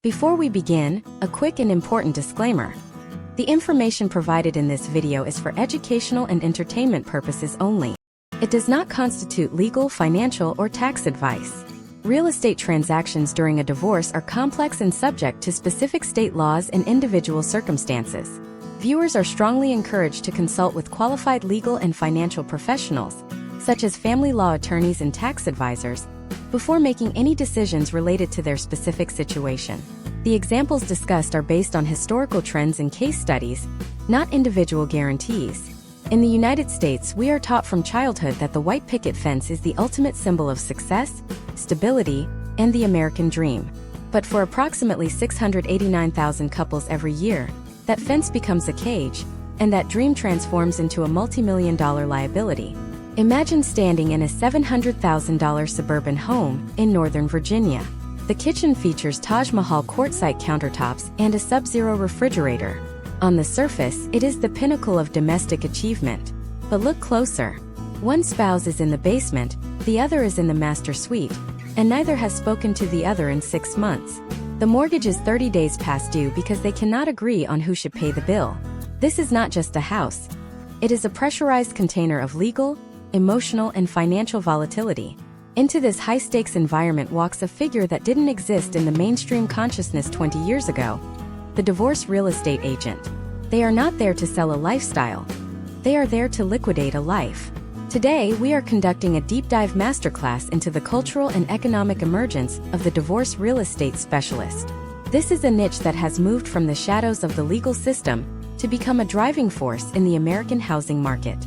Before we begin, a quick and important disclaimer. The information provided in this video is for educational and entertainment purposes only. It does not constitute legal, financial, or tax advice. Real estate transactions during a divorce are complex and subject to specific state laws and individual circumstances. Viewers are strongly encouraged to consult with qualified legal and financial professionals, such as family law attorneys and tax advisors, before making any decisions related to their specific situation. The examples discussed are based on historical trends and case studies, not individual guarantees. In the United States, we are taught from childhood that the white picket fence is the ultimate symbol of success, stability, and the American dream. But for approximately 689,000 couples every year, that fence becomes a cage, and that dream transforms into a multi-million-dollar liability. Imagine standing in a $700,000 suburban home in Northern Virginia. The kitchen features Taj Mahal quartzite countertops and a Sub-Zero refrigerator. On the surface, it is the pinnacle of domestic achievement. But look closer. One spouse is in the basement, the other is in the master suite, and neither has spoken to the other in 6 months. The mortgage is 30 days past due because they cannot agree on who should pay the bill. This is not just a house. It is a pressurized container of legal, emotional, and financial volatility. Into this high-stakes environment walks a figure that didn't exist in the mainstream consciousness 20 years ago: the divorce real estate agent. They are not there to sell a lifestyle. They are there to liquidate a life. Today, we are conducting a deep-dive masterclass into the cultural and economic emergence of the divorce real estate specialist. This is a niche that has moved from the shadows of the legal system to become a driving force in the American housing market.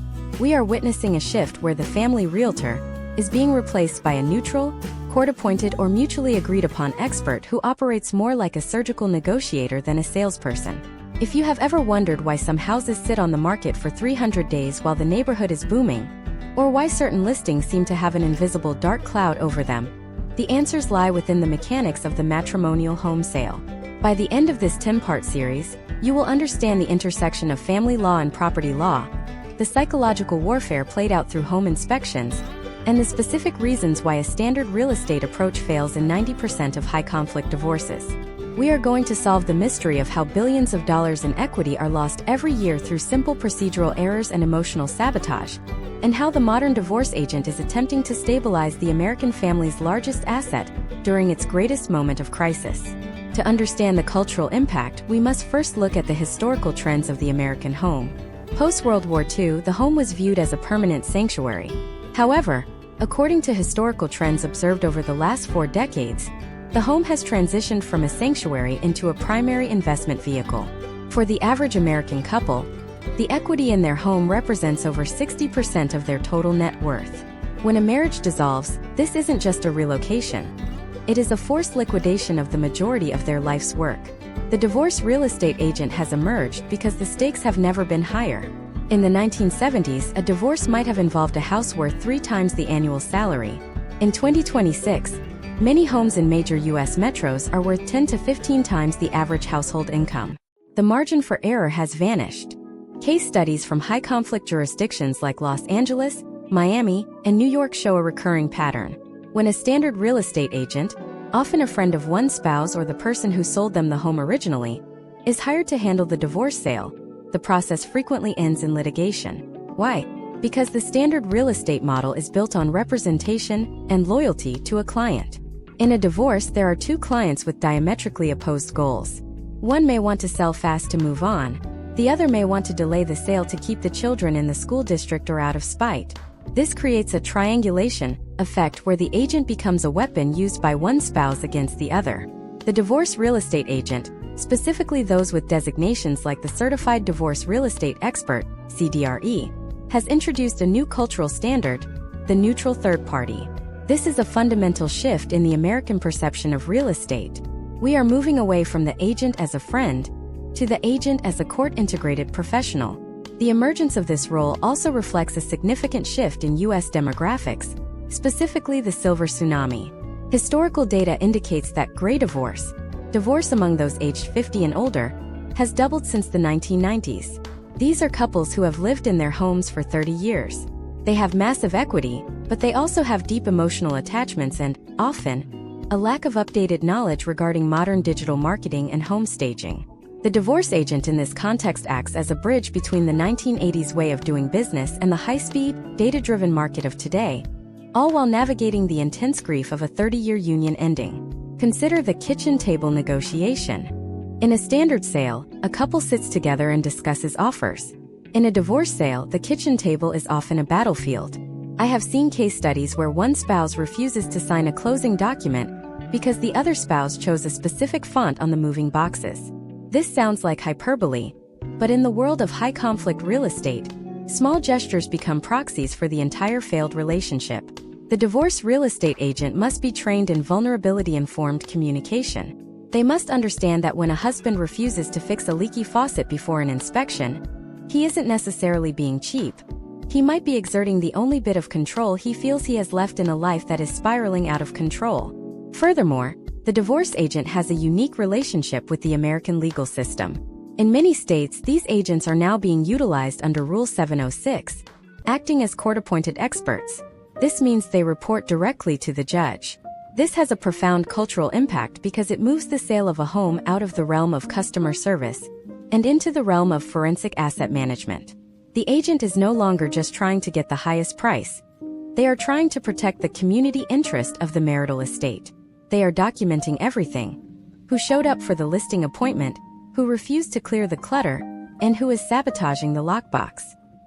We are witnessing a shift where the family realtor is being replaced by a neutral, court-appointed, or mutually agreed-upon expert who operates more like a surgical negotiator than a salesperson. If you have ever wondered why some houses sit on the market for 300 days while the neighborhood is booming, or why certain listings seem to have an invisible dark cloud over them, the answers lie within the mechanics of the matrimonial home sale. By the end of this 10-part series, you will understand the intersection of family law and property law, the psychological warfare played out through home inspections, and the specific reasons why a standard real estate approach fails in 90% of high-conflict divorces. We are going to solve the mystery of how billions of dollars in equity are lost every year through simple procedural errors and emotional sabotage, and how the modern divorce agent is attempting to stabilize the American family's largest asset during its greatest moment of crisis. To understand the cultural impact, we must first look at the historical trends of the American home. Post-World War II, the home was viewed as a permanent sanctuary. However, according to historical trends observed over the last 4 decades, the home has transitioned from a sanctuary into a primary investment vehicle. For the average American couple, the equity in their home represents over 60% of their total net worth. When a marriage dissolves, this isn't just a relocation. It is a forced liquidation of the majority of their life's work. The divorce real estate agent has emerged because the stakes have never been higher. In the 1970s, a divorce might have involved a house worth 3 times the annual salary. In 2026, many homes in major U.S. metros are worth 10 to 15 times the average household income. The margin for error has vanished. Case studies from high-conflict jurisdictions like Los Angeles, Miami, and New York show a recurring pattern. When a standard real estate agent, often a friend of one spouse or the person who sold them the home originally, is hired to handle the divorce sale, the process frequently ends in litigation. Why? Because the standard real estate model is built on representation and loyalty to a client. In a divorce, there are 2 clients with diametrically opposed goals. One may want to sell fast to move on. The other may want to delay the sale to keep the children in the school district or out of spite. This creates a triangulation effect where the agent becomes a weapon used by one spouse against the other. The divorce real estate agent, specifically those with designations like the Certified Divorce Real Estate Expert, CDRE, has introduced a new cultural standard: the neutral third party. This is a fundamental shift in the American perception of real estate. We are moving away from the agent as a friend to the agent as a court-integrated professional. The emergence of this role also reflects a significant shift in U.S. demographics, specifically the silver tsunami. Historical data indicates that gray divorce among those aged 50 and older, has doubled since the 1990s. These are couples who have lived in their homes for 30 years. They have massive equity, but they also have deep emotional attachments and, often, a lack of updated knowledge regarding modern digital marketing and home staging. The divorce agent in this context acts as a bridge between the 1980s way of doing business and the high-speed, data-driven market of today, all while navigating the intense grief of a 30-year union ending. Consider the kitchen table negotiation. In a standard sale, a couple sits together and discusses offers. In a divorce sale, the kitchen table is often a battlefield. I have seen case studies where one spouse refuses to sign a closing document because the other spouse chose a specific font on the moving boxes. This sounds like hyperbole, but in the world of high-conflict real estate, small gestures become proxies for the entire failed relationship. The divorce real estate agent must be trained in vulnerability-informed communication. They must understand that when a husband refuses to fix a leaky faucet before an inspection, he isn't necessarily being cheap. He might be exerting the only bit of control he feels he has left in a life that is spiraling out of control. Furthermore, the divorce agent has a unique relationship with the American legal system. In many states, these agents are now being utilized under Rule 706, acting as court-appointed experts. This means they report directly to the judge. This has a profound cultural impact because it moves the sale of a home out of the realm of customer service and into the realm of forensic asset management. The agent is no longer just trying to get the highest price. They are trying to protect the community interest of the marital estate. They are documenting everything: who showed up for the listing appointment, who refused to clear the clutter, and who is sabotaging the lockbox.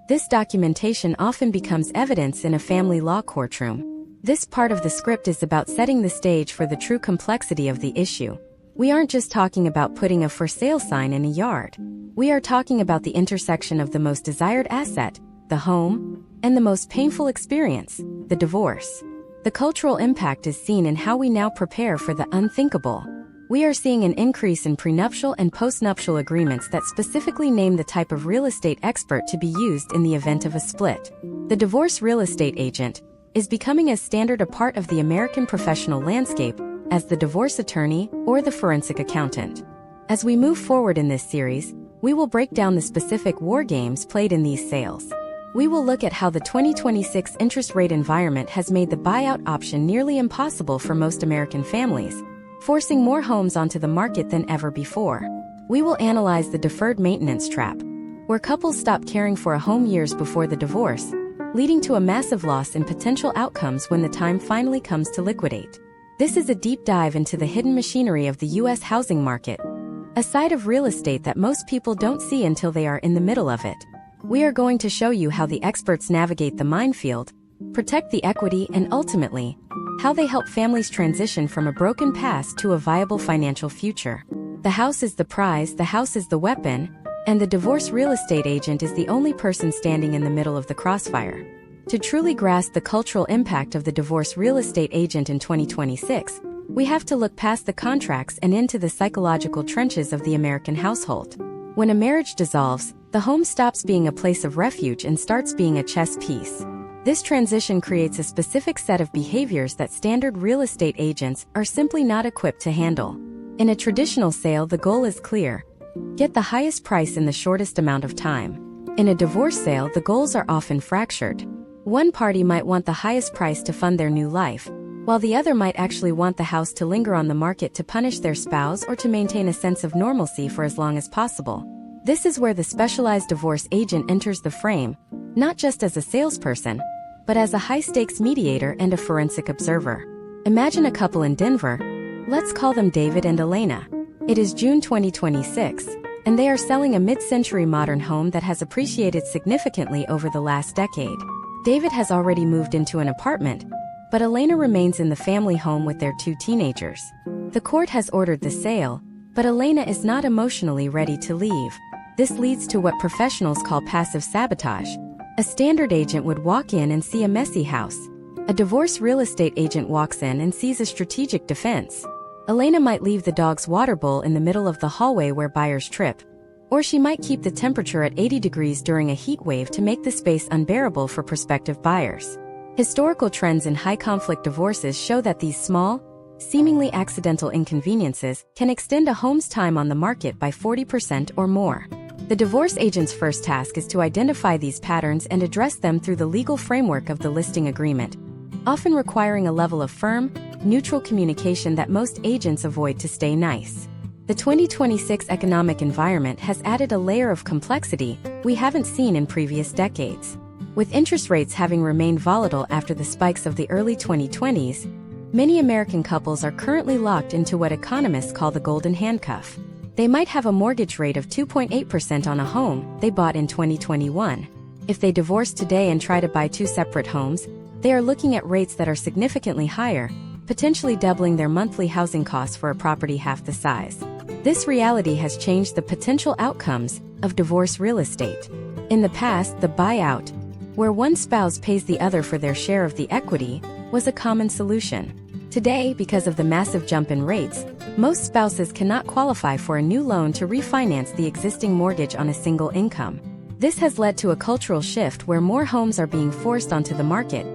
This documentation often becomes evidence in a family law courtroom. This part of the script is about setting the stage for the true complexity of the issue. We aren't just talking about putting a for sale sign in a yard. We are talking about the intersection of the most desired asset, the home, and the most painful experience, the divorce. The cultural impact is seen in how we now prepare for the unthinkable. We are seeing an increase in prenuptial and postnuptial agreements that specifically name the type of real estate expert to be used in the event of a split. The divorce real estate agent is becoming as standard a part of the American professional landscape as the divorce attorney or the forensic accountant. As we move forward in this series, we will break down the specific war games played in these sales. We will look at how the 2026 interest rate environment has made the buyout option nearly impossible for most American families, forcing more homes onto the market than ever before. We will analyze the deferred maintenance trap, where couples stop caring for a home years before the divorce, leading to a massive loss in potential outcomes when the time finally comes to liquidate. This is a deep dive into the hidden machinery of the U.S. housing market, a side of real estate that most people don't see until they are in the middle of it. We are going to show you how the experts navigate the minefield, protect the equity, and ultimately, how they help families transition from a broken past to a viable financial future. The house is the prize, the house is the weapon, and the divorce real estate agent is the only person standing in the middle of the crossfire. To truly grasp the cultural impact of the divorce real estate agent in 2026, we have to look past the contracts and into the psychological trenches of the American household. When a marriage dissolves, the home stops being a place of refuge and starts being a chess piece. This transition creates a specific set of behaviors that standard real estate agents are simply not equipped to handle. In a traditional sale, the goal is clear: get the highest price in the shortest amount of time. In a divorce sale, the goals are often fractured. One party might want the highest price to fund their new life, while the other might actually want the house to linger on the market to punish their spouse or to maintain a sense of normalcy for as long as possible. This is where the specialized divorce agent enters the frame, not just as a salesperson, but as a high-stakes mediator and a forensic observer. Imagine a couple in Denver. Let's call them David and Elena. It is June 2026, and they are selling a mid-century modern home that has appreciated significantly over the last decade. David has already moved into an apartment, but Elena remains in the family home with their 2 teenagers. The court has ordered the sale, but Elena is not emotionally ready to leave. This leads to what professionals call passive sabotage. A standard agent would walk in and see a messy house. A divorce real estate agent walks in and sees a strategic defense. Elena might leave the dog's water bowl in the middle of the hallway where buyers trip, or she might keep the temperature at 80 degrees during a heat wave to make the space unbearable for prospective buyers. Historical trends in high-conflict divorces show that these small, seemingly accidental inconveniences can extend a home's time on the market by 40% or more. The divorce agent's first task is to identify these patterns and address them through the legal framework of the listing agreement, often requiring a level of firm, neutral communication that most agents avoid to stay nice. The 2026 economic environment has added a layer of complexity we haven't seen in previous decades. With interest rates having remained volatile after the spikes of the early 2020s, many American couples are currently locked into what economists call the golden handcuff. They might have a mortgage rate of 2.8% on a home they bought in 2021. If they divorce today and try to buy two separate homes, they are looking at rates that are significantly higher, potentially doubling their monthly housing costs for a property half the size. This reality has changed the potential outcomes of divorce real estate. In the past, the buyout, where one spouse pays the other for their share of the equity, was a common solution. Today, because of the massive jump in rates, most spouses cannot qualify for a new loan to refinance the existing mortgage on a single income. This has led to a cultural shift where more homes are being forced onto the market,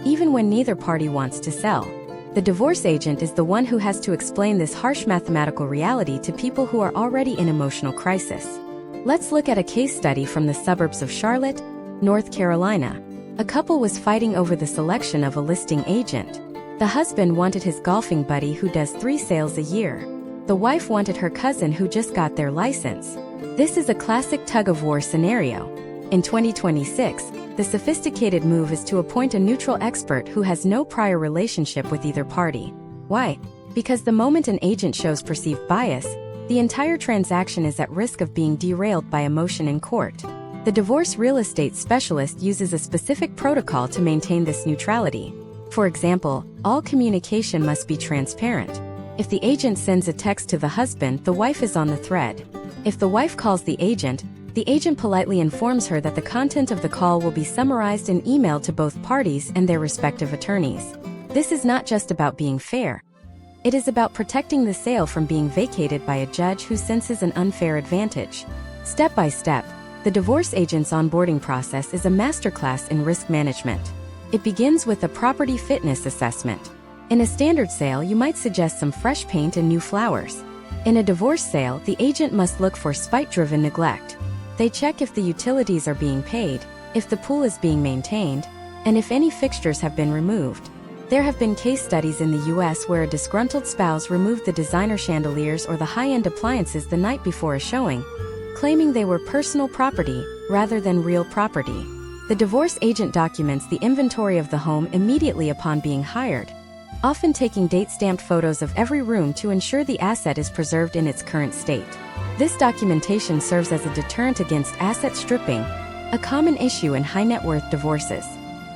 even when neither party wants to sell. The divorce agent is the one who has to explain this harsh mathematical reality to people who are already in emotional crisis. Let's look at a case study from the suburbs of Charlotte, North Carolina. A couple was fighting over the selection of a listing agent. The husband wanted his golfing buddy who does 3 sales a year. The wife wanted her cousin who just got their license. This is a classic tug-of-war scenario. In 2026, the sophisticated move is to appoint a neutral expert who has no prior relationship with either party. Why? Because the moment an agent shows perceived bias, the entire transaction is at risk of being derailed by emotion in court. The divorce real estate specialist uses a specific protocol to maintain this neutrality. For example, all communication must be transparent. If the agent sends a text to the husband, the wife is on the thread. If the wife calls the agent politely informs her that the content of the call will be summarized and emailed to both parties and their respective attorneys. This is not just about being fair. It is about protecting the sale from being vacated by a judge who senses an unfair advantage. Step by step, the divorce agent's onboarding process is a masterclass in risk management. It begins with a property fitness assessment. In a standard sale, you might suggest some fresh paint and new flowers. In a divorce sale, the agent must look for spite-driven neglect. They check if the utilities are being paid, if the pool is being maintained, and if any fixtures have been removed. There have been case studies in the US where a disgruntled spouse removed the designer chandeliers or the high-end appliances the night before a showing, claiming they were personal property rather than real property. The divorce agent documents the inventory of the home immediately upon being hired, often taking date-stamped photos of every room to ensure the asset is preserved in its current state. This documentation serves as a deterrent against asset stripping, a common issue in high-net-worth divorces.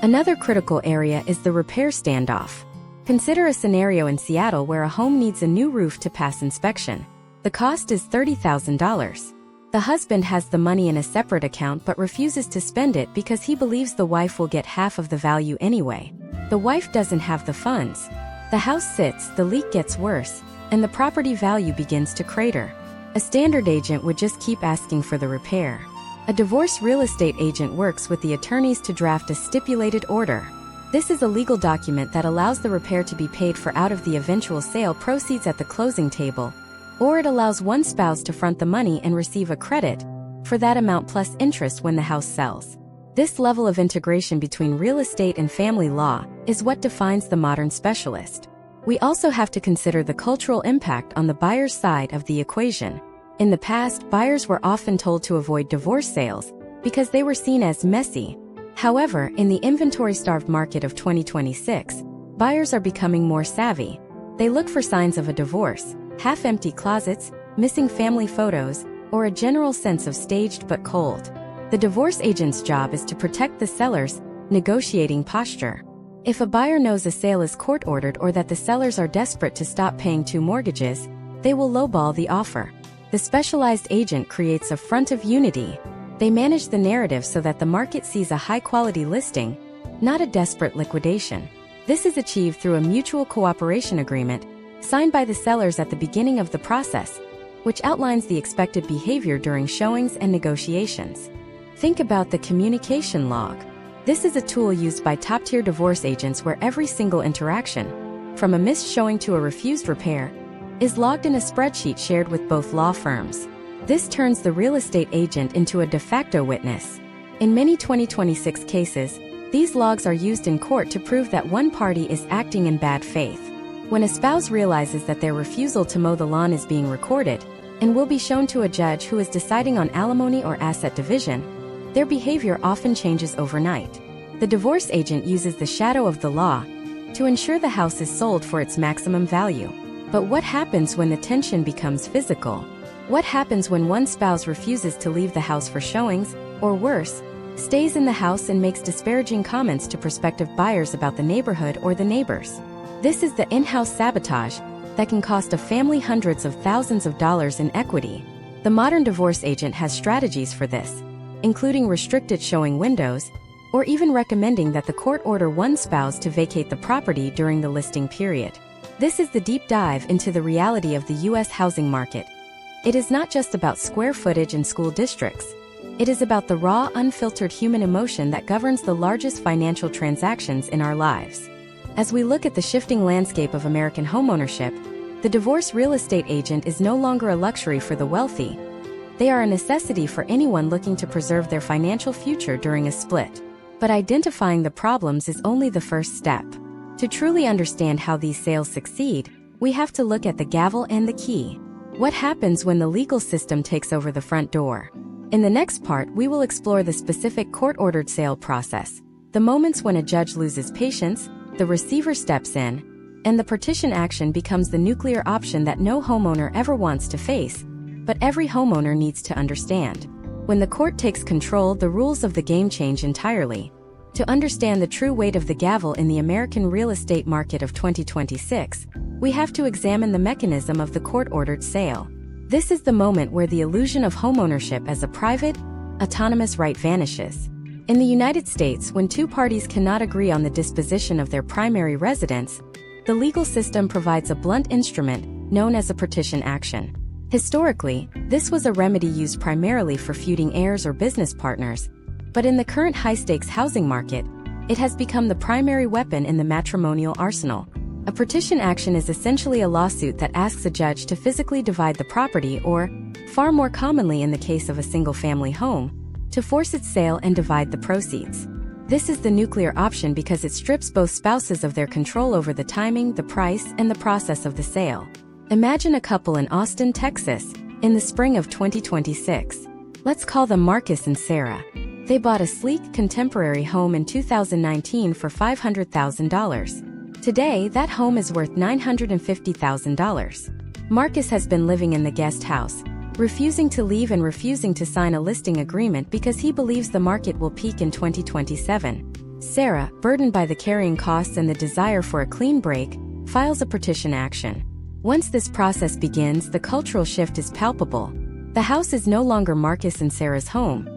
Another critical area is the repair standoff. Consider a scenario in Seattle where a home needs a new roof to pass inspection. The cost is $30,000. The husband has the money in a separate account but refuses to spend it because he believes the wife will get half of the value anyway. The wife doesn't have the funds. The house sits, the leak gets worse, and the property value begins to crater. A standard agent would just keep asking for the repair. A divorce real estate agent works with the attorneys to draft a stipulated order. This is a legal document that allows the repair to be paid for out of the eventual sale proceeds at the closing table, or it allows one spouse to front the money and receive a credit for that amount plus interest when the house sells. This level of integration between real estate and family law is what defines the modern specialist. We also have to consider the cultural impact on the buyer's side of the equation. In the past, buyers were often told to avoid divorce sales because they were seen as messy. However, in the inventory-starved market of 2026, buyers are becoming more savvy. They look for signs of a divorce, half-empty closets, missing family photos, or a general sense of staged but cold. The divorce agent's job is to protect the seller's negotiating posture. If a buyer knows a sale is court-ordered or that the sellers are desperate to stop paying 2 mortgages, they will lowball the offer. The specialized agent creates a front of unity. They manage the narrative so that the market sees a high-quality listing, not a desperate liquidation. This is achieved through a mutual cooperation agreement signed by the sellers at the beginning of the process, which outlines the expected behavior during showings and negotiations. Think about the communication log. This is a tool used by top-tier divorce agents where every single interaction, from a missed showing to a refused repair, is logged in a spreadsheet shared with both law firms. This turns the real estate agent into a de facto witness. In many 2026 cases, these logs are used in court to prove that one party is acting in bad faith. When a spouse realizes that their refusal to mow the lawn is being recorded and will be shown to a judge who is deciding on alimony or asset division, their behavior often changes overnight. The divorce agent uses the shadow of the law to ensure the house is sold for its maximum value. But what happens when the tension becomes physical? What happens when one spouse refuses to leave the house for showings, or worse, stays in the house and makes disparaging comments to prospective buyers about the neighborhood or the neighbors? This is the in-house sabotage that can cost a family hundreds of thousands of dollars in equity. The modern divorce agent has strategies for this, including restricted showing windows, or even recommending that the court order one spouse to vacate the property during the listing period. This is the deep dive into the reality of the U.S. housing market. It is not just about square footage and school districts. It is about the raw, unfiltered human emotion that governs the largest financial transactions in our lives. As we look at the shifting landscape of American homeownership, the divorce real estate agent is no longer a luxury for the wealthy. They are a necessity for anyone looking to preserve their financial future during a split. But identifying the problems is only the first step. To truly understand how these sales succeed, we have to look at the gavel and the key. What happens when the legal system takes over the front door? In the next part, we will explore the specific court-ordered sale process, the moments when a judge loses patience, the receiver steps in, and the partition action becomes the nuclear option that no homeowner ever wants to face, but every homeowner needs to understand. When the court takes control, the rules of the game change entirely. To understand the true weight of the gavel in the American real estate market of 2026, we have to examine the mechanism of the court-ordered sale. This is the moment where the illusion of homeownership as a private, autonomous right vanishes. In the United States, when two parties cannot agree on the disposition of their primary residence, the legal system provides a blunt instrument known as a partition action. Historically, this was a remedy used primarily for feuding heirs or business partners, but in the current high-stakes housing market, it has become the primary weapon in the matrimonial arsenal. A partition action is essentially a lawsuit that asks a judge to physically divide the property or, far more commonly in the case of a single-family home, to force its sale and divide the proceeds. This is the nuclear option because it strips both spouses of their control over the timing, the price, and the process of the sale. Imagine a couple in Austin, Texas, in the spring of 2026. Let's call them Marcus and Sarah. They bought a sleek, contemporary home in 2019 for $500,000. Today, that home is worth $950,000. Marcus has been living in the guest house, refusing to leave and refusing to sign a listing agreement because he believes the market will peak in 2027. Sarah, burdened by the carrying costs and the desire for a clean break, files a partition action. Once this process begins, the cultural shift is palpable. The house is no longer Marcus and Sarah's home.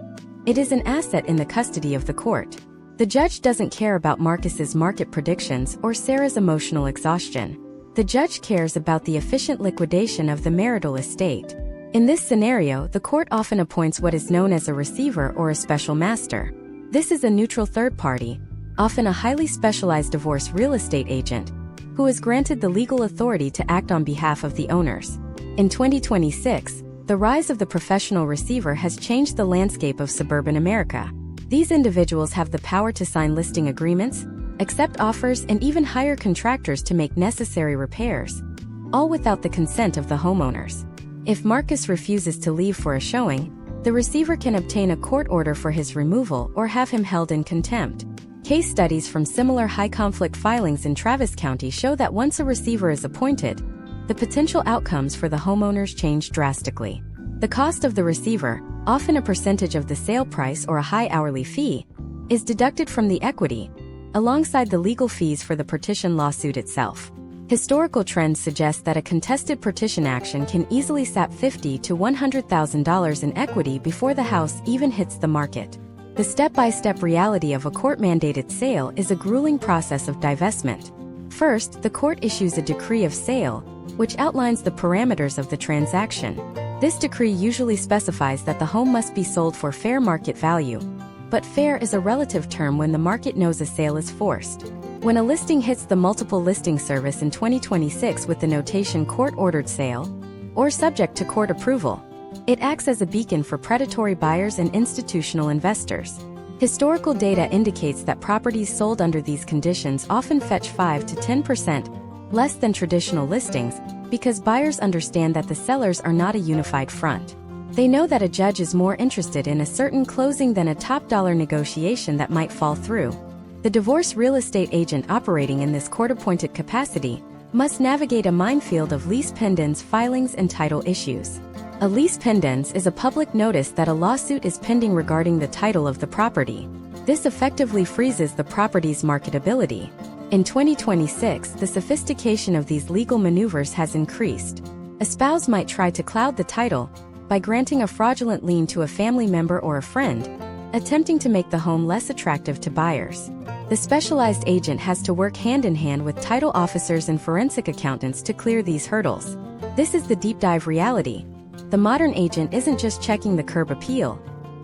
It is an asset in the custody of the court. The judge doesn't care about Marcus's market predictions or Sarah's emotional exhaustion. The judge cares about the efficient liquidation of the marital estate. In this scenario, the court often appoints what is known as a receiver or a special master. This is a neutral third party, often a highly specialized divorce real estate agent, who is granted the legal authority to act on behalf of the owners. In 2026, the rise of the professional receiver has changed the landscape of suburban America. These individuals have the power to sign listing agreements, accept offers, and even hire contractors to make necessary repairs, all without the consent of the homeowners. If Marcus refuses to leave for a showing, the receiver can obtain a court order for his removal or have him held in contempt. Case studies from similar high-conflict filings in Travis County show that once a receiver is appointed, the potential outcomes for the homeowners change drastically. The cost of the receiver, often a percentage of the sale price or a high hourly fee, is deducted from the equity, alongside the legal fees for the partition lawsuit itself. Historical trends suggest that a contested partition action can easily sap $50,000 to $100,000 in equity before the house even hits the market. The step-by-step reality of a court-mandated sale is a grueling process of divestment. First, the court issues a decree of sale, which outlines the parameters of the transaction. This decree usually specifies that the home must be sold for fair market value, but fair is a relative term when the market knows a sale is forced. When a listing hits the multiple listing service in 2026 with the notation court-ordered sale, or subject to court approval, it acts as a beacon for predatory buyers and institutional investors. Historical data indicates that properties sold under these conditions often fetch 5 to 10% less than traditional listings, because buyers understand that the sellers are not a unified front. They know that a judge is more interested in a certain closing than a top-dollar negotiation that might fall through. The divorce real estate agent operating in this court-appointed capacity must navigate a minefield of lease pendens, filings, and title issues. A lease pendens is a public notice that a lawsuit is pending regarding the title of the property. This effectively freezes the property's marketability. In 2026, the sophistication of these legal maneuvers has increased. A spouse might try to cloud the title by granting a fraudulent lien to a family member or a friend, attempting to make the home less attractive to buyers. The specialized agent has to work hand-in-hand with title officers and forensic accountants to clear these hurdles. This is the deep dive reality. The modern agent isn't just checking the curb appeal.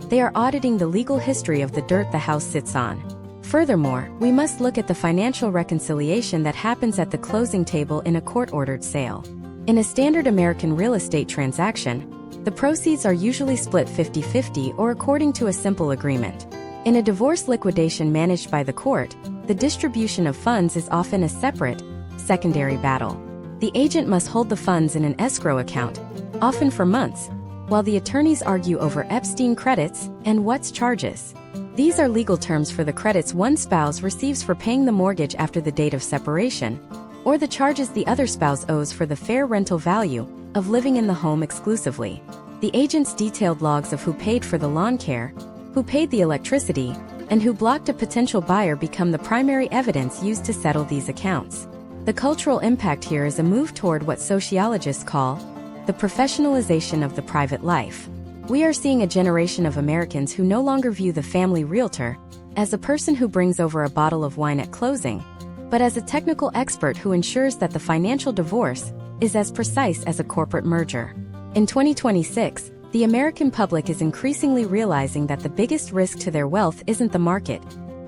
They are auditing the legal history of the dirt the house sits on. Furthermore, we must look at the financial reconciliation that happens at the closing table in a court-ordered sale. In a standard American real estate transaction, the proceeds are usually split 50-50 or according to a simple agreement. In a divorce liquidation managed by the court, the distribution of funds is often a separate, secondary battle. The agent must hold the funds in an escrow account, often for months, while the attorneys argue over Epstein credits and what's charges. These are legal terms for the credits one spouse receives for paying the mortgage after the date of separation, or the charges the other spouse owes for the fair rental value of living in the home exclusively. The agent's detailed logs of who paid for the lawn care, who paid the electricity, and who blocked a potential buyer become the primary evidence used to settle these accounts. The cultural impact here is a move toward what sociologists call the professionalization of the private life. We are seeing a generation of Americans who no longer view the family realtor as a person who brings over a bottle of wine at closing, but as a technical expert who ensures that the financial divorce is as precise as a corporate merger. In 2026, the American public is increasingly realizing that the biggest risk to their wealth isn't the market,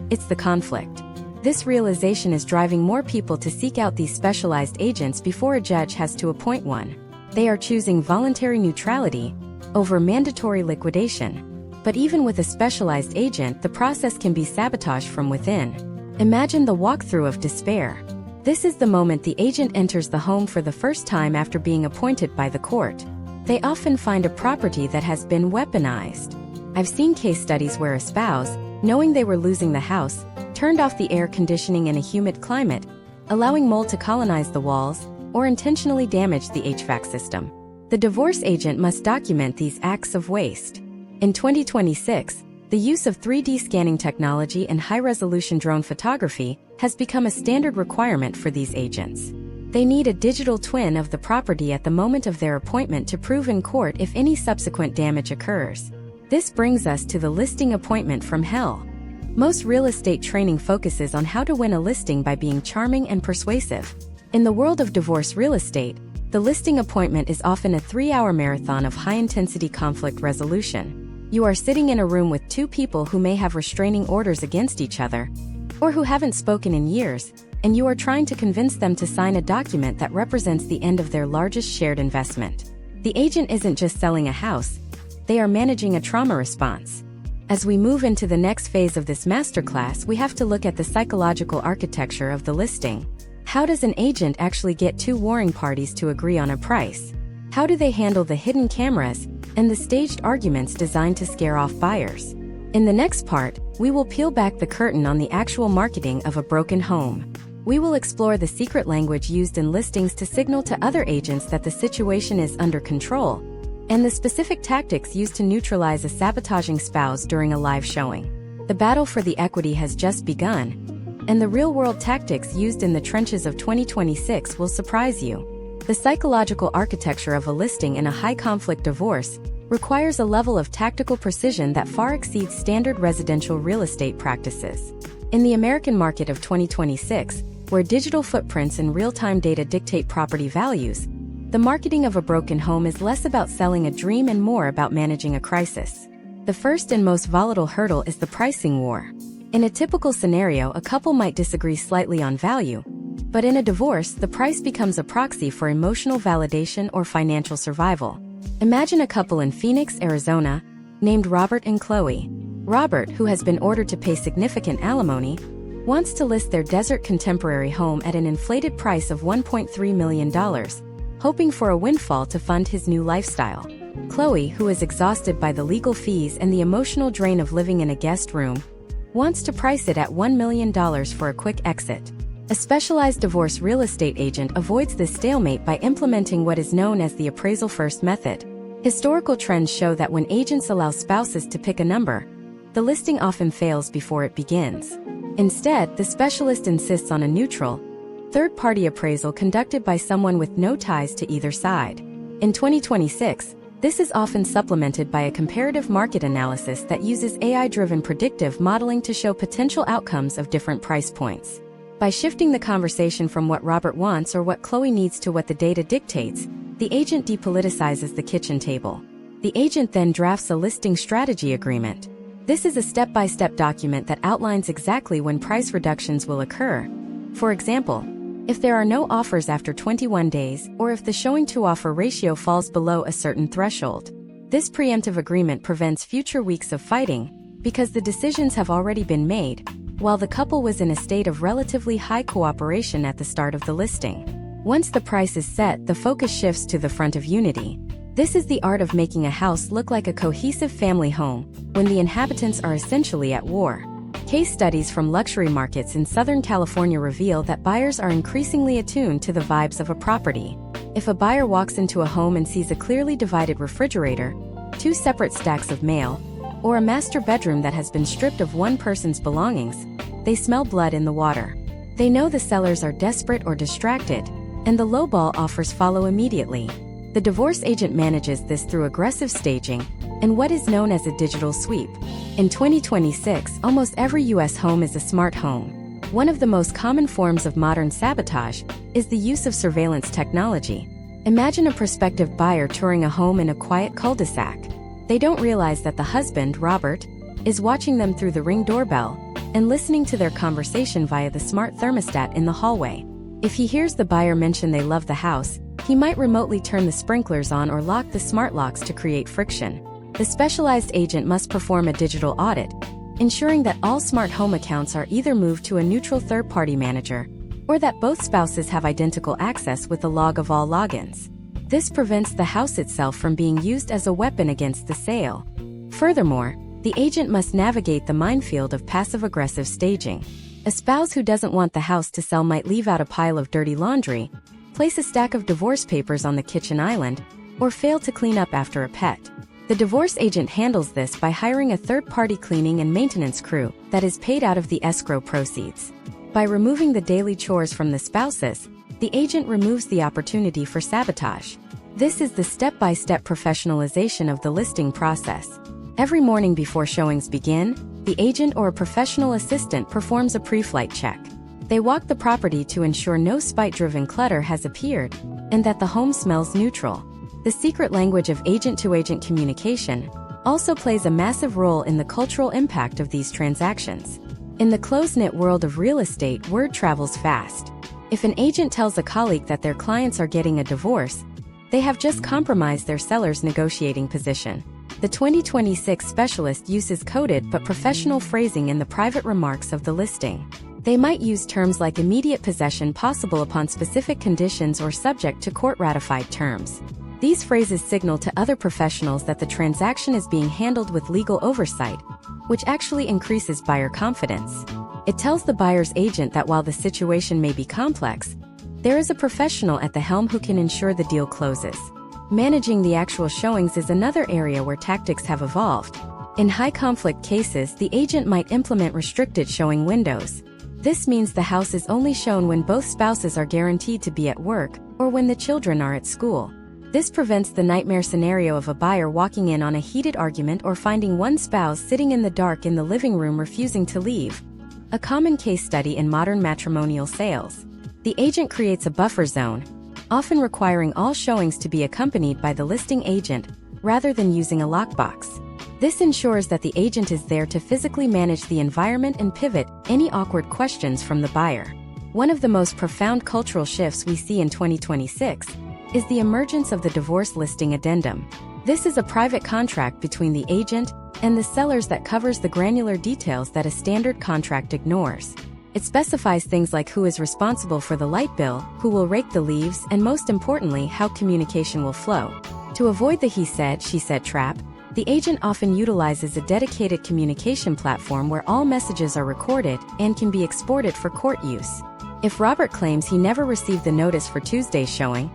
it's the conflict. This realization is driving more people to seek out these specialized agents before a judge has to appoint one. They are choosing voluntary neutrality over mandatory liquidation. But even with a specialized agent, the process can be sabotaged from within. Imagine the walkthrough of despair. This is the moment the agent enters the home for the first time after being appointed by the court. They often find a property that has been weaponized. I've seen case studies where a spouse, knowing they were losing the house, turned off the air conditioning in a humid climate, allowing mold to colonize the walls, or intentionally damaged the HVAC system. The divorce agent must document these acts of waste. In 2026, the use of 3D scanning technology and high-resolution drone photography has become a standard requirement for these agents. They need a digital twin of the property at the moment of their appointment to prove in court if any subsequent damage occurs. This brings us to the listing appointment from hell. Most real estate training focuses on how to win a listing by being charming and persuasive. In the world of divorce real estate, the listing appointment is often a 3-hour marathon of high-intensity conflict resolution. You are sitting in a room with two people who may have restraining orders against each other, or who haven't spoken in years, and you are trying to convince them to sign a document that represents the end of their largest shared investment. The agent isn't just selling a house, they are managing a trauma response. As we move into the next phase of this masterclass, we have to look at the psychological architecture of the listing. How does an agent actually get two warring parties to agree on a price? How do they handle the hidden cameras and the staged arguments designed to scare off buyers? In the next part, we will peel back the curtain on the actual marketing of a broken home. We will explore the secret language used in listings to signal to other agents that the situation is under control, and the specific tactics used to neutralize a sabotaging spouse during a live showing. The battle for the equity has just begun, and the real-world tactics used in the trenches of 2026 will surprise you. The psychological architecture of a listing in a high-conflict divorce requires a level of tactical precision that far exceeds standard residential real estate practices. In the American market of 2026, where digital footprints and real-time data dictate property values, the marketing of a broken home is less about selling a dream and more about managing a crisis. The first and most volatile hurdle is the pricing war. In a typical scenario, a couple might disagree slightly on value, but in a divorce, the price becomes a proxy for emotional validation or financial survival. Imagine a couple in Phoenix, Arizona, named Robert and Chloe. Robert, who has been ordered to pay significant alimony, wants to list their desert contemporary home at an inflated price of $1.3 million, hoping for a windfall to fund his new lifestyle. Chloe, who is exhausted by the legal fees and the emotional drain of living in a guest room, wants to price it at $1 million for a quick exit. A specialized divorce real estate agent avoids this stalemate by implementing what is known as the appraisal first method. Historical trends show that when agents allow spouses to pick a number, the listing often fails before it begins. Instead, the specialist insists on a neutral, third-party appraisal conducted by someone with no ties to either side. In 2026, this is often supplemented by a comparative market analysis that uses AI-driven predictive modeling to show potential outcomes of different price points. By shifting the conversation from what Robert wants or what Chloe needs to what the data dictates, the agent depoliticizes the kitchen table. The agent then drafts a listing strategy agreement. This is a step-by-step document that outlines exactly when price reductions will occur. For example, if there are no offers after 21 days, or if the showing-to-offer ratio falls below a certain threshold. This preemptive agreement prevents future weeks of fighting, because the decisions have already been made, while the couple was in a state of relatively high cooperation at the start of the listing. Once the price is set, the focus shifts to the front of unity. This is the art of making a house look like a cohesive family home, when the inhabitants are essentially at war. Case studies from luxury markets in Southern California reveal that buyers are increasingly attuned to the vibes of a property. If a buyer walks into a home and sees a clearly divided refrigerator, two separate stacks of mail, or a master bedroom that has been stripped of one person's belongings, they smell blood in the water. They know the sellers are desperate or distracted, and the lowball offers follow immediately. The divorce agent manages this through aggressive staging and what is known as a digital sweep. In 2026, almost every U.S. home is a smart home. One of the most common forms of modern sabotage is the use of surveillance technology. Imagine a prospective buyer touring a home in a quiet cul-de-sac. They don't realize that the husband, Robert, is watching them through the Ring doorbell and listening to their conversation via the smart thermostat in the hallway. If he hears the buyer mention they love the house, he might remotely turn the sprinklers on or lock the smart locks to create friction. The specialized agent must perform a digital audit, ensuring that all smart home accounts are either moved to a neutral third-party manager, or that both spouses have identical access with a log of all logins. This prevents the house itself from being used as a weapon against the sale. Furthermore, the agent must navigate the minefield of passive-aggressive staging. A spouse who doesn't want the house to sell might leave out a pile of dirty laundry, place a stack of divorce papers on the kitchen island, or fail to clean up after a pet. The divorce agent handles this by hiring a third-party cleaning and maintenance crew that is paid out of the escrow proceeds. By removing the daily chores from the spouses, the agent removes the opportunity for sabotage. This is the step-by-step professionalization of the listing process. Every morning before showings begin, the agent or a professional assistant performs a pre-flight check. They walk the property to ensure no spite-driven clutter has appeared, and that the home smells neutral. The secret language of agent-to-agent communication also plays a massive role in the cultural impact of these transactions. In the close-knit world of real estate, word travels fast. If an agent tells a colleague that their clients are getting a divorce, they have just compromised their seller's negotiating position. The 2026 specialist uses coded but professional phrasing in the private remarks of the listing. They might use terms like immediate possession possible upon specific conditions or subject to court-ratified terms. These phrases signal to other professionals that the transaction is being handled with legal oversight, which actually increases buyer confidence. It tells the buyer's agent that while the situation may be complex, there is a professional at the helm who can ensure the deal closes. Managing the actual showings is another area where tactics have evolved. In high-conflict cases, the agent might implement restricted showing windows. This means the house is only shown when both spouses are guaranteed to be at work or when the children are at school. This prevents the nightmare scenario of a buyer walking in on a heated argument or finding one spouse sitting in the dark in the living room refusing to leave. A common case study in modern matrimonial sales. The agent creates a buffer zone, often requiring all showings to be accompanied by the listing agent, rather than using a lockbox. This ensures that the agent is there to physically manage the environment and pivot any awkward questions from the buyer. One of the most profound cultural shifts we see in 2026 is the emergence of the divorce listing addendum. This is a private contract between the agent and the sellers that covers the granular details that a standard contract ignores. It specifies things like who is responsible for the light bill, who will rake the leaves, and most importantly, how communication will flow. To avoid the he said, she said trap, the agent often utilizes a dedicated communication platform where all messages are recorded and can be exported for court use. If Robert claims he never received the notice for Tuesday's showing,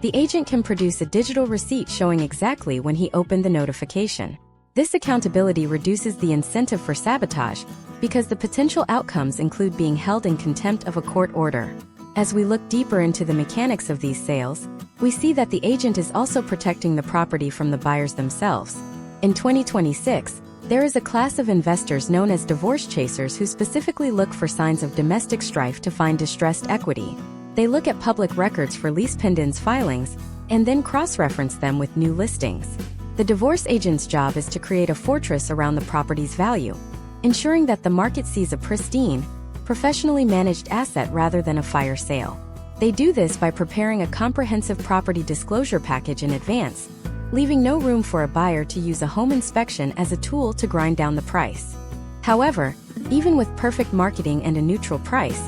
the agent can produce a digital receipt showing exactly when he opened the notification. This accountability reduces the incentive for sabotage, because the potential outcomes include being held in contempt of a court order. As we look deeper into the mechanics of these sales, we see that the agent is also protecting the property from the buyers themselves. In 2026, there is a class of investors known as divorce chasers who specifically look for signs of domestic strife to find distressed equity. They look at public records for lease pendants filings, and then cross-reference them with new listings. The divorce agent's job is to create a fortress around the property's value, ensuring that the market sees a pristine, professionally managed asset rather than a fire sale. They do this by preparing a comprehensive property disclosure package in advance, leaving no room for a buyer to use a home inspection as a tool to grind down the price. However, even with perfect marketing and a neutral price,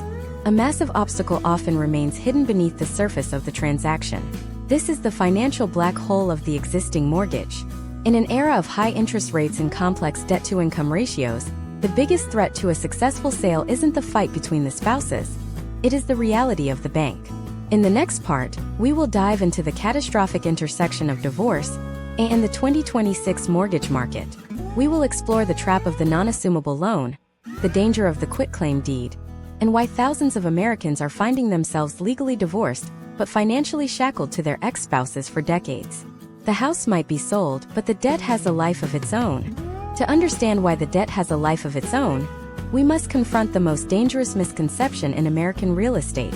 a massive obstacle often remains hidden beneath the surface of the transaction. This is the financial black hole of the existing mortgage. In an era of high interest rates and complex debt-to-income ratios, the biggest threat to a successful sale isn't the fight between the spouses. It is the reality of the bank. In the next part, we will dive into the catastrophic intersection of divorce and the 2026 mortgage market. We will explore the trap of the non-assumable loan, the danger of the quitclaim deed, and why thousands of Americans are finding themselves legally divorced but financially shackled to their ex-spouses for decades. The house might be sold, but the debt has a life of its own. To understand why the debt has a life of its own, we must confront the most dangerous misconception in American real estate: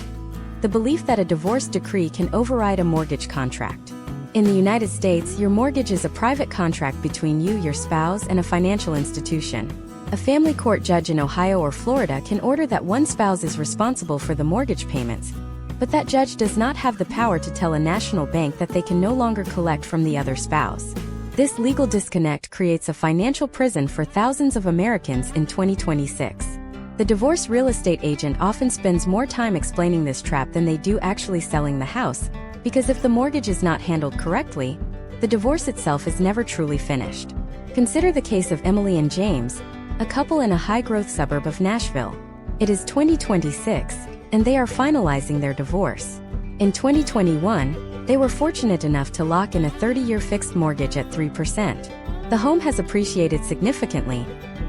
the belief that a divorce decree can override a mortgage contract. In the United States, your mortgage is a private contract between you, your spouse, and a financial institution. A family court judge in Ohio or Florida can order that one spouse is responsible for the mortgage payments, but that judge does not have the power to tell a national bank that they can no longer collect from the other spouse. This legal disconnect creates a financial prison for thousands of Americans in 2026. The divorce real estate agent often spends more time explaining this trap than they do actually selling the house, because if the mortgage is not handled correctly, the divorce itself is never truly finished. Consider the case of Emily and James, a couple in a high-growth suburb of Nashville. It is 2026, and they are finalizing their divorce. In 2021, they were fortunate enough to lock in a 30-year fixed mortgage at 3%. The home has appreciated significantly,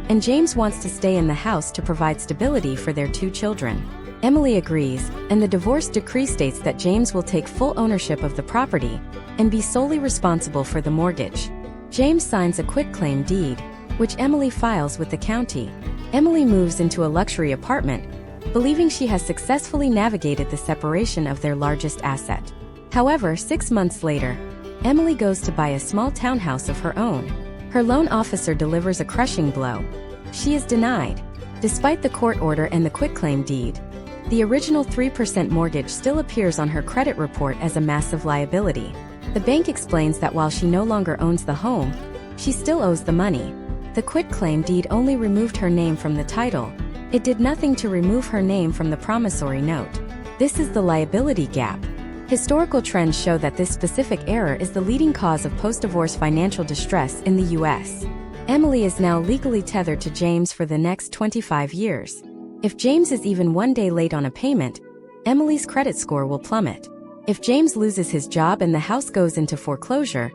and James wants to stay in the house to provide stability for their 2 children. Emily agrees, and the divorce decree states that James will take full ownership of the property and be solely responsible for the mortgage. James signs a quitclaim deed, which Emily files with the county. Emily moves into a luxury apartment, believing she has successfully navigated the separation of their largest asset. However, 6 months later, Emily goes to buy a small townhouse of her own. Her loan officer delivers a crushing blow. She is denied. Despite the court order and the quitclaim deed, the original 3% mortgage still appears on her credit report as a massive liability. The bank explains that while she no longer owns the home, she still owes the money. The quitclaim deed only removed her name from the title. It did nothing to remove her name from the promissory note. This is the liability gap. Historical trends show that this specific error is the leading cause of post-divorce financial distress in the U.S. Emily is now legally tethered to James for the next 25 years. If James is even one day late on a payment, Emily's credit score will plummet. If James loses his job and the house goes into foreclosure,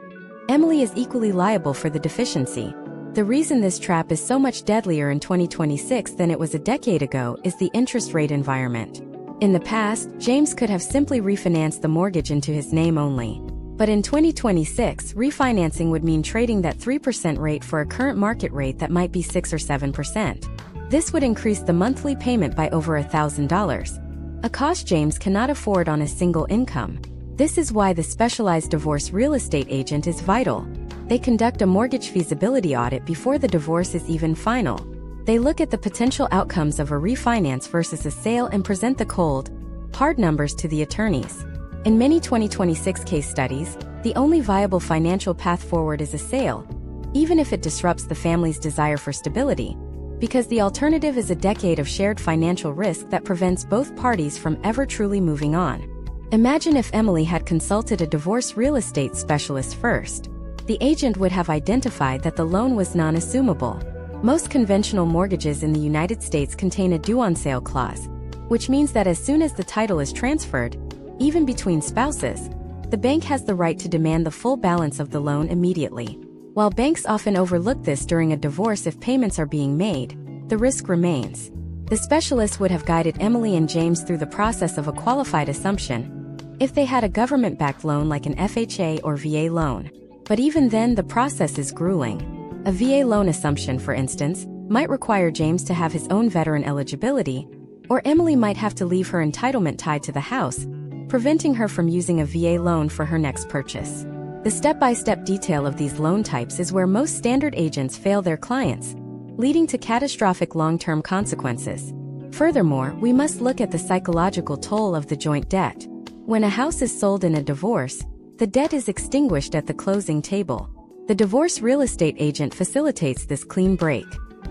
Emily is equally liable for the deficiency. The reason this trap is so much deadlier in 2026 than it was a decade ago is the interest rate environment. In the past, James could have simply refinanced the mortgage into his name only. But in 2026, refinancing would mean trading that 3% rate for a current market rate that might be 6 or 7%. This would increase the monthly payment by over $1,000, a cost James cannot afford on a single income. This is why the specialized divorce real estate agent is vital. They conduct a mortgage feasibility audit before the divorce is even final. They look at the potential outcomes of a refinance versus a sale and present the cold, hard numbers to the attorneys. In many 2026 case studies, the only viable financial path forward is a sale. Even if it disrupts the family's desire for stability, because the alternative is a decade of shared financial risk that prevents both parties from ever truly moving on. Imagine if Emily had consulted a divorce real estate specialist first. The agent would have identified that the loan was non-assumable. Most conventional mortgages in the United States contain a due on sale clause, which means that as soon as the title is transferred, even between spouses, the bank has the right to demand the full balance of the loan immediately. While banks often overlook this during a divorce if payments are being made, the risk remains. The specialist would have guided Emily and James through the process of a qualified assumption, if they had a government-backed loan like an FHA or VA loan. But even then, the process is grueling. A VA loan assumption, for instance, might require James to have his own veteran eligibility, or Emily might have to leave her entitlement tied to the house, preventing her from using a VA loan for her next purchase. The step-by-step detail of these loan types is where most standard agents fail their clients, leading to catastrophic long-term consequences. Furthermore, we must look at the psychological toll of the joint debt. When a house is sold in a divorce, the debt is extinguished at the closing table. The divorce real estate agent facilitates this clean break.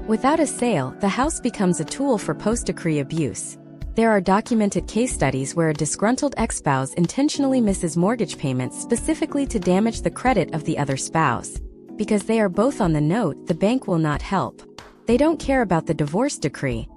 Without a sale, the house becomes a tool for post-decree abuse. There are documented case studies where a disgruntled ex-spouse intentionally misses mortgage payments specifically to damage the credit of the other spouse. Because they are both on the note, the bank will not help. They don't care about the divorce decree.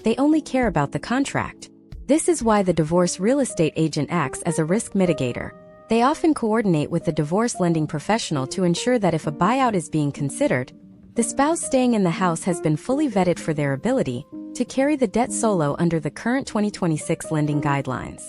They only care about the contract. This is why the divorce real estate agent acts as a risk mitigator. They often coordinate with the divorce lending professional to ensure that if a buyout is being considered, the spouse staying in the house has been fully vetted for their ability to carry the debt solo under the current 2026 lending guidelines.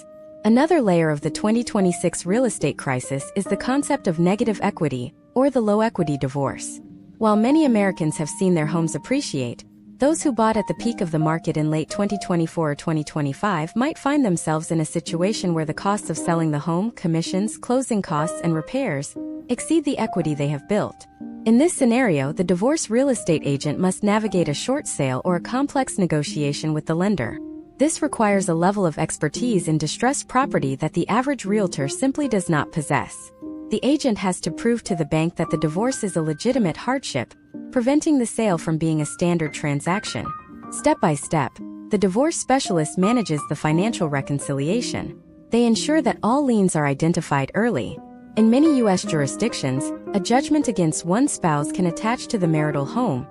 Another layer of the 2026 real estate crisis is the concept of negative equity, or the low-equity divorce. While many Americans have seen their homes appreciate, those who bought at the peak of the market in late 2024 or 2025 might find themselves in a situation where the costs of selling the home, commissions, closing costs, and repairs exceed the equity they have built. In this scenario, the divorce real estate agent must navigate a short sale or a complex negotiation with the lender. This requires a level of expertise in distressed property that the average realtor simply does not possess. The agent has to prove to the bank that the divorce is a legitimate hardship, preventing the sale from being a standard transaction. Step by step, the divorce specialist manages the financial reconciliation. They ensure that all liens are identified early. In many U.S. jurisdictions, a judgment against one spouse can attach to the marital home,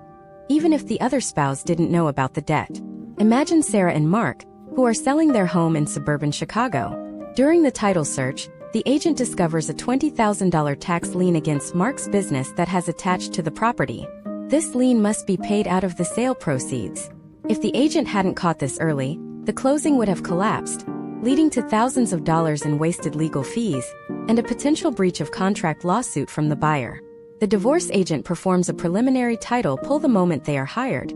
even if the other spouse didn't know about the debt. Imagine Sarah and Mark, who are selling their home in suburban Chicago. During the title search, the agent discovers a $20,000 tax lien against Mark's business that has attached to the property. This lien must be paid out of the sale proceeds. If the agent hadn't caught this early, the closing would have collapsed, leading to thousands of dollars in wasted legal fees and a potential breach of contract lawsuit from the buyer. The divorce agent performs a preliminary title pull the moment they are hired,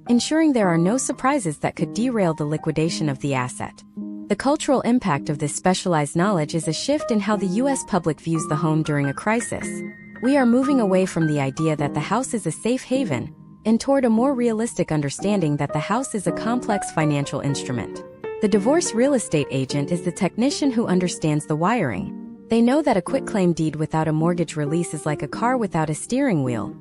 ensuring there are no surprises that could derail the liquidation of the asset. The cultural impact of this specialized knowledge is a shift in how the U.S. public views the home during a crisis. We are moving away from the idea that the house is a safe haven and toward a more realistic understanding that the house is a complex financial instrument. The divorce real estate agent is the technician who understands the wiring. They know that a quitclaim deed without a mortgage release is like a car without a steering wheel.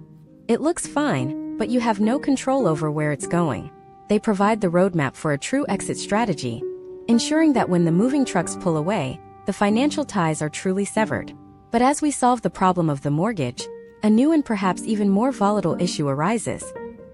It looks fine, but you have no control over where it's going. They provide the roadmap for a true exit strategy, ensuring that when the moving trucks pull away, the financial ties are truly severed. But as we solve the problem of the mortgage, a new and perhaps even more volatile issue arises: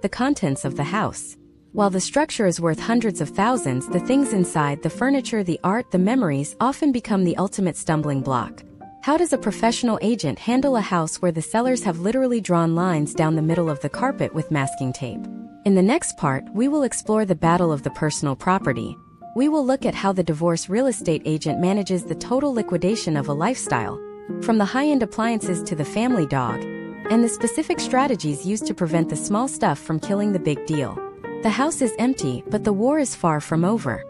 the contents of the house. While the structure is worth hundreds of thousands, the things inside, the furniture, the art, the memories, often become the ultimate stumbling block. How does a professional agent handle a house where the sellers have literally drawn lines down the middle of the carpet with masking tape? In the next part, we will explore the battle of the personal property. We will look at how the divorce real estate agent manages the total liquidation of a lifestyle, from the high-end appliances to the family dog, and the specific strategies used to prevent the small stuff from killing the big deal. The house is empty, but the war is far from over.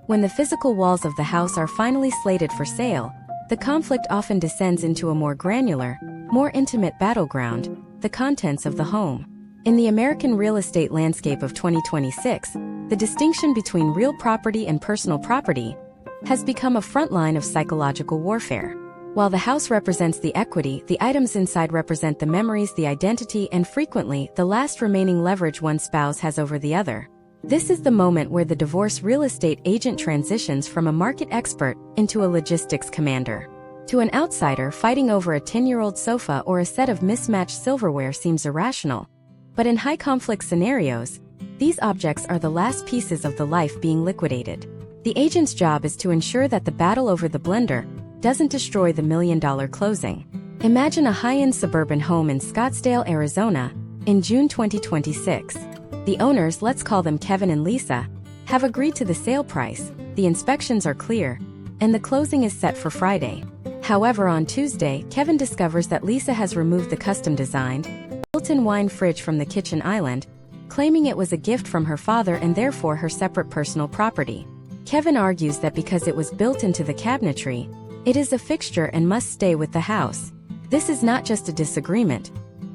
When the physical walls of the house are finally slated for sale, the conflict often descends into a more granular, more intimate battleground: the contents of the home. In the American real estate landscape of 2026, the distinction between real property and personal property has become a front line of psychological warfare. While the house represents the equity, the items inside represent the memories, the identity, and frequently, the last remaining leverage one spouse has over the other. This is the moment where the divorce real estate agent transitions from a market expert into a logistics commander. To an outsider, fighting over a 10-year-old sofa or a set of mismatched silverware seems irrational. But in high-conflict scenarios, these objects are the last pieces of the life being liquidated. The agent's job is to ensure that the battle over the blender doesn't destroy the million-dollar closing. Imagine a high-end suburban home in Scottsdale, Arizona, in June 2026. The owners, let's call them Kevin and Lisa, have agreed to the sale price, the inspections are clear, and the closing is set for Friday. However, on Tuesday, Kevin discovers that Lisa has removed the custom-designed, built-in wine fridge from the kitchen island, claiming it was a gift from her father and therefore her separate personal property. Kevin argues that because it was built into the cabinetry, it is a fixture and must stay with the house. This is not just a disagreement.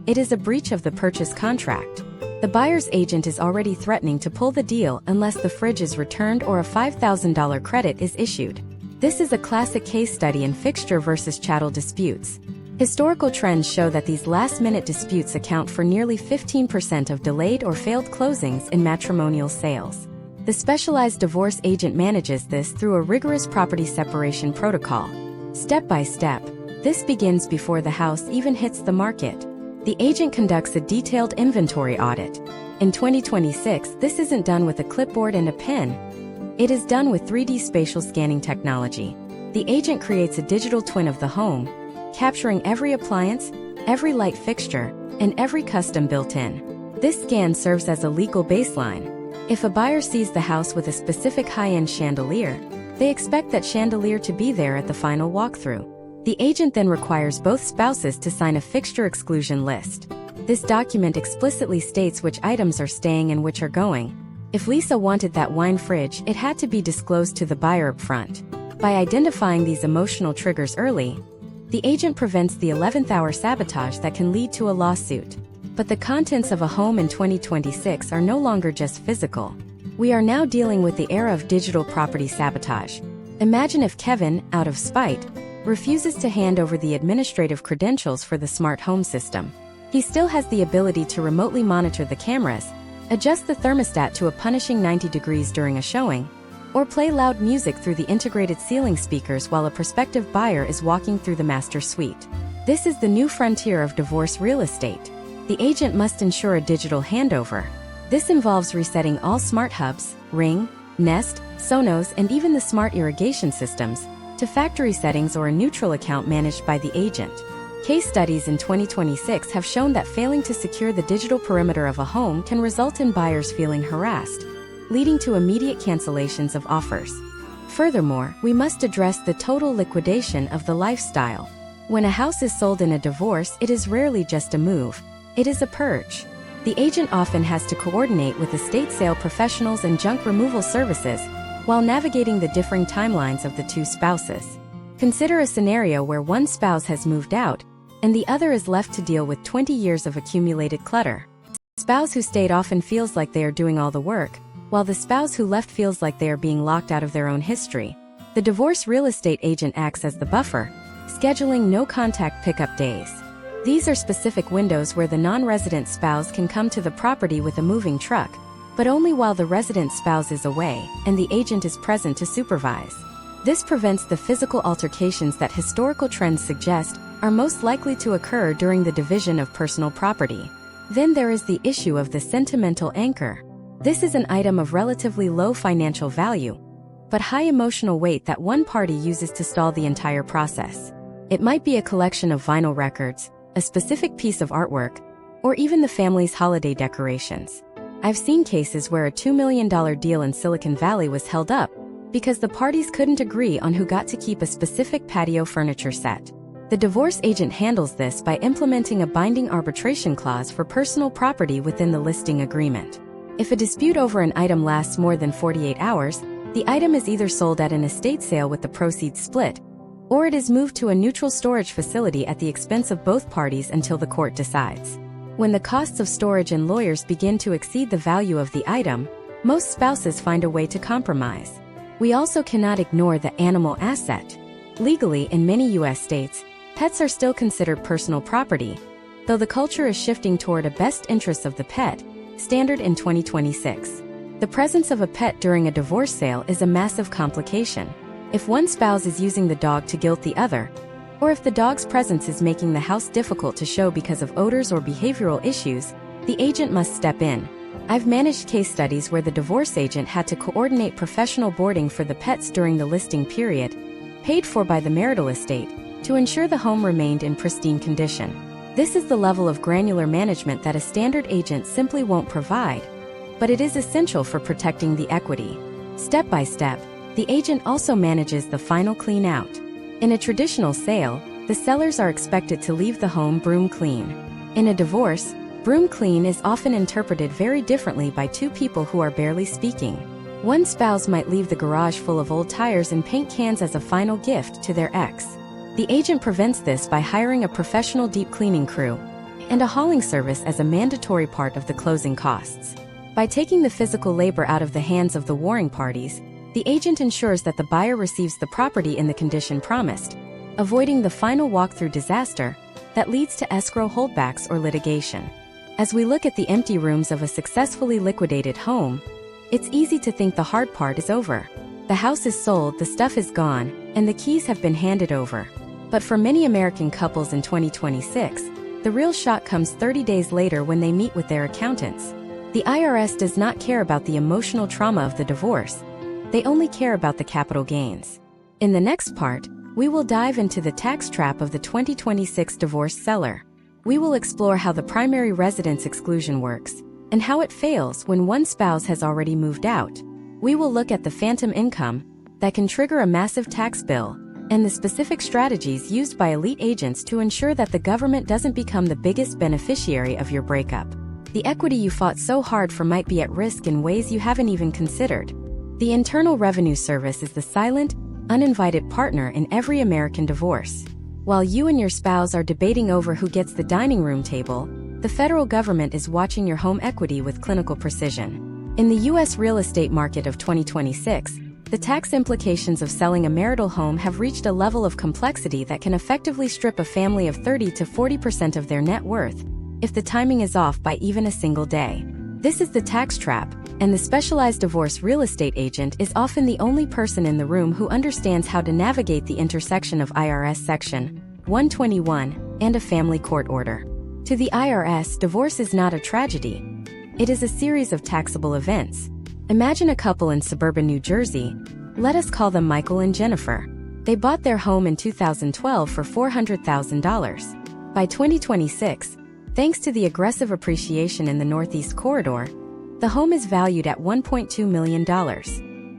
It is a breach of the purchase contract. The buyer's agent is already threatening to pull the deal unless the fridge is returned or a $5,000 credit is issued. This is a classic case study in fixture versus chattel disputes. Historical trends show that these last-minute disputes account for nearly 15% of delayed or failed closings in matrimonial sales. The specialized divorce agent manages this through a rigorous property separation protocol. Step by step, this begins before the house even hits the market. The agent conducts a detailed inventory audit. In 2026, this isn't done with a clipboard and a pen. It is done with 3D spatial scanning technology. The agent creates a digital twin of the home, capturing every appliance, every light fixture, and every custom built-in. This scan serves as a legal baseline. If a buyer sees the house with a specific high-end chandelier, they expect that chandelier to be there at the final walkthrough. The agent then requires both spouses to sign a fixture exclusion list. This document explicitly states which items are staying and which are going. If Lisa wanted that wine fridge, it had to be disclosed to the buyer up front. By identifying these emotional triggers early, the agent prevents the 11th hour sabotage that can lead to a lawsuit. But the contents of a home in 2026 are no longer just physical. We are now dealing with the era of digital property sabotage. Imagine if Kevin, out of spite, refuses to hand over the administrative credentials for the smart home system. He still has the ability to remotely monitor the cameras, adjust the thermostat to a punishing 90 degrees during a showing, or play loud music through the integrated ceiling speakers while a prospective buyer is walking through the master suite. This is the new frontier of divorce real estate. The agent must ensure a digital handover. This involves resetting all smart hubs, Ring, Nest, Sonos, and even the smart irrigation systems to factory settings or a neutral account managed by the agent. Case studies in 2026 have shown that failing to secure the digital perimeter of a home can result in buyers feeling harassed, leading to immediate cancellations of offers. Furthermore, we must address the total liquidation of the lifestyle. When a house is sold in a divorce, it is rarely just a move. It is a purge. The agent often has to coordinate with estate sale professionals and junk removal services while navigating the differing timelines of the two spouses. Consider a scenario where one spouse has moved out and the other is left to deal with 20 years of accumulated clutter. The spouse who stayed often feels like they are doing all the work, while the spouse who left feels like they are being locked out of their own history. The divorce real estate agent acts as the buffer, scheduling no-contact pickup days. These are specific windows where the non-resident spouse can come to the property with a moving truck, but only while the resident spouse is away and the agent is present to supervise. This prevents the physical altercations that historical trends suggest are most likely to occur during the division of personal property. Then there is the issue of the sentimental anchor. This is an item of relatively low financial value, but high emotional weight that one party uses to stall the entire process. It might be a collection of vinyl records, a specific piece of artwork, or even the family's holiday decorations. I've seen cases where a $2 million deal in Silicon Valley was held up because the parties couldn't agree on who got to keep a specific patio furniture set. The divorce agent handles this by implementing a binding arbitration clause for personal property within the listing agreement. If a dispute over an item lasts more than 48 hours, the item is either sold at an estate sale with the proceeds split, or it is moved to a neutral storage facility at the expense of both parties until the court decides. When the costs of storage and lawyers begin to exceed the value of the item, most spouses find a way to compromise. We also cannot ignore the animal asset. Legally, in many U.S. states, pets are still considered personal property, though the culture is shifting toward a best interests of the pet standard in 2026. The presence of a pet during a divorce sale is a massive complication. If one spouse is using the dog to guilt the other, or if the dog's presence is making the house difficult to show because of odors or behavioral issues, the agent must step in. I've managed case studies where the divorce agent had to coordinate professional boarding for the pets during the listing period, paid for by the marital estate, to ensure the home remained in pristine condition. This is the level of granular management that a standard agent simply won't provide, but it is essential for protecting the equity. Step by step, the agent also manages the final clean out. In a traditional sale, the sellers are expected to leave the home broom clean. In a divorce, broom clean is often interpreted very differently by two people who are barely speaking. One spouse might leave the garage full of old tires and paint cans as a final gift to their ex. The agent prevents this by hiring a professional deep cleaning crew and a hauling service as a mandatory part of the closing costs. By taking the physical labor out of the hands of the warring parties, the agent ensures that the buyer receives the property in the condition promised, avoiding the final walkthrough disaster that leads to escrow holdbacks or litigation. As we look at the empty rooms of a successfully liquidated home, it's easy to think the hard part is over. The house is sold, the stuff is gone, and the keys have been handed over. But for many American couples in 2026, the real shock comes 30 days later when they meet with their accountants. The IRS does not care about the emotional trauma of the divorce. They only care about the capital gains. In the next part, we will dive into the tax trap of the 2026 divorce seller. We will explore how the primary residence exclusion works and how it fails when one spouse has already moved out. We will look at the phantom income that can trigger a massive tax bill and the specific strategies used by elite agents to ensure that the government doesn't become the biggest beneficiary of your breakup. The equity you fought so hard for might be at risk in ways you haven't even considered. The Internal Revenue Service is the silent, uninvited partner in every American divorce. While you and your spouse are debating over who gets the dining room table, the federal government is watching your home equity with clinical precision. In the U.S. real estate market of 2026, the tax implications of selling a marital home have reached a level of complexity that can effectively strip a family of 30 to 40% of their net worth, if the timing is off by even a single day. This is the tax trap, and the specialized divorce real estate agent is often the only person in the room who understands how to navigate the intersection of IRS Section 121 and a family court order. To the IRS, divorce is not a tragedy. It is a series of taxable events. Imagine a couple in suburban New Jersey. Let us call them Michael and Jennifer. They bought their home in 2012 for $400,000. By 2026, thanks to the aggressive appreciation in the Northeast Corridor, the home is valued at $1.2 million.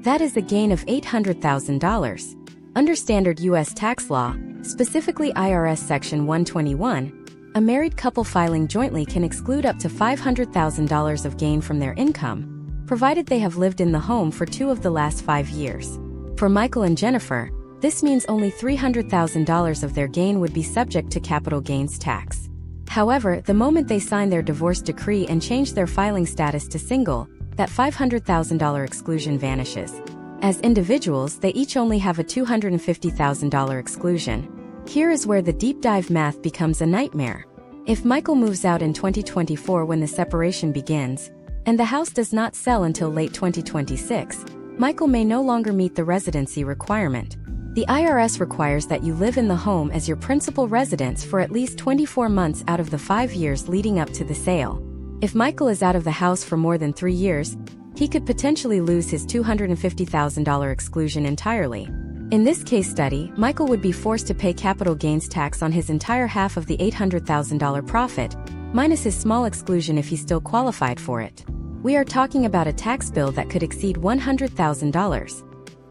That is a gain of $800,000. Under standard U.S. tax law, specifically IRS Section 121, a married couple filing jointly can exclude up to $500,000 of gain from their income, provided they have lived in the home for 2 of the last 5 years. For Michael and Jennifer, this means only $300,000 of their gain would be subject to capital gains tax. However, the moment they sign their divorce decree and change their filing status to single, that $500,000 exclusion vanishes. As individuals, they each only have a $250,000 exclusion. Here is where the deep dive math becomes a nightmare. If Michael moves out in 2024 when the separation begins, and the house does not sell until late 2026, Michael may no longer meet the residency requirement. The IRS requires that you live in the home as your principal residence for at least 24 months out of the 5 years leading up to the sale. If Michael is out of the house for more than 3 years, he could potentially lose his $250,000 exclusion entirely. In this case study, Michael would be forced to pay capital gains tax on his entire half of the $800,000 profit, minus his small exclusion if he still qualified for it. We are talking about a tax bill that could exceed $100,000.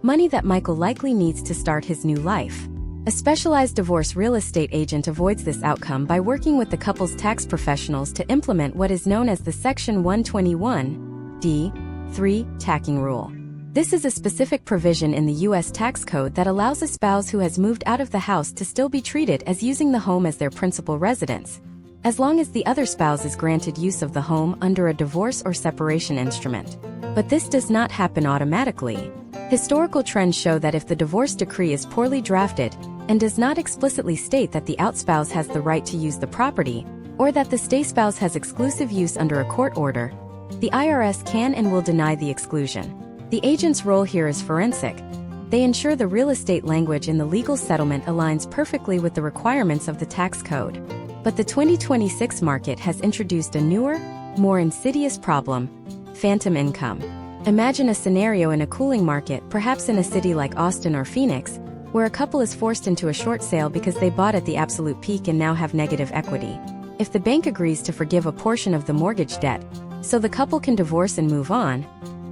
Money that Michael likely needs to start his new life. A specialized divorce real estate agent avoids this outcome by working with the couple's tax professionals to implement what is known as the Section 121(d)(3) tacking rule. This is a specific provision in the U.S. tax code that allows a spouse who has moved out of the house to still be treated as using the home as their principal residence, as long as the other spouse is granted use of the home under a divorce or separation instrument. But this does not happen automatically. Historical trends show that if the divorce decree is poorly drafted and does not explicitly state that the outspouse has the right to use the property, or that the stay spouse has exclusive use under a court order, the IRS can and will deny the exclusion. The agent's role here is forensic. They ensure the real estate language in the legal settlement aligns perfectly with the requirements of the tax code. But the 2026 market has introduced a newer, more insidious problem: phantom income. Imagine a scenario in a cooling market, perhaps in a city like Austin or Phoenix, where a couple is forced into a short sale because they bought at the absolute peak and now have negative equity. If the bank agrees to forgive a portion of the mortgage debt, so the couple can divorce and move on,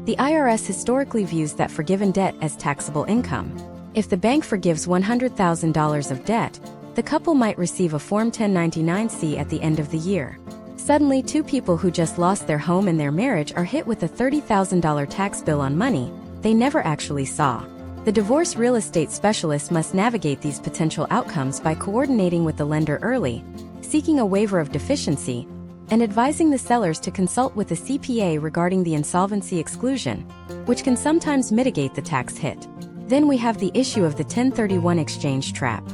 the IRS historically views that forgiven debt as taxable income. If the bank forgives $100,000 of debt, the couple might receive a Form 1099-C at the end of the year. Suddenly, two people who just lost their home and their marriage are hit with a $30,000 tax bill on money they never actually saw. The divorce real estate specialist must navigate these potential outcomes by coordinating with the lender early, seeking a waiver of deficiency, and advising the sellers to consult with a CPA regarding the insolvency exclusion, which can sometimes mitigate the tax hit. Then we have the issue of the 1031 exchange trap.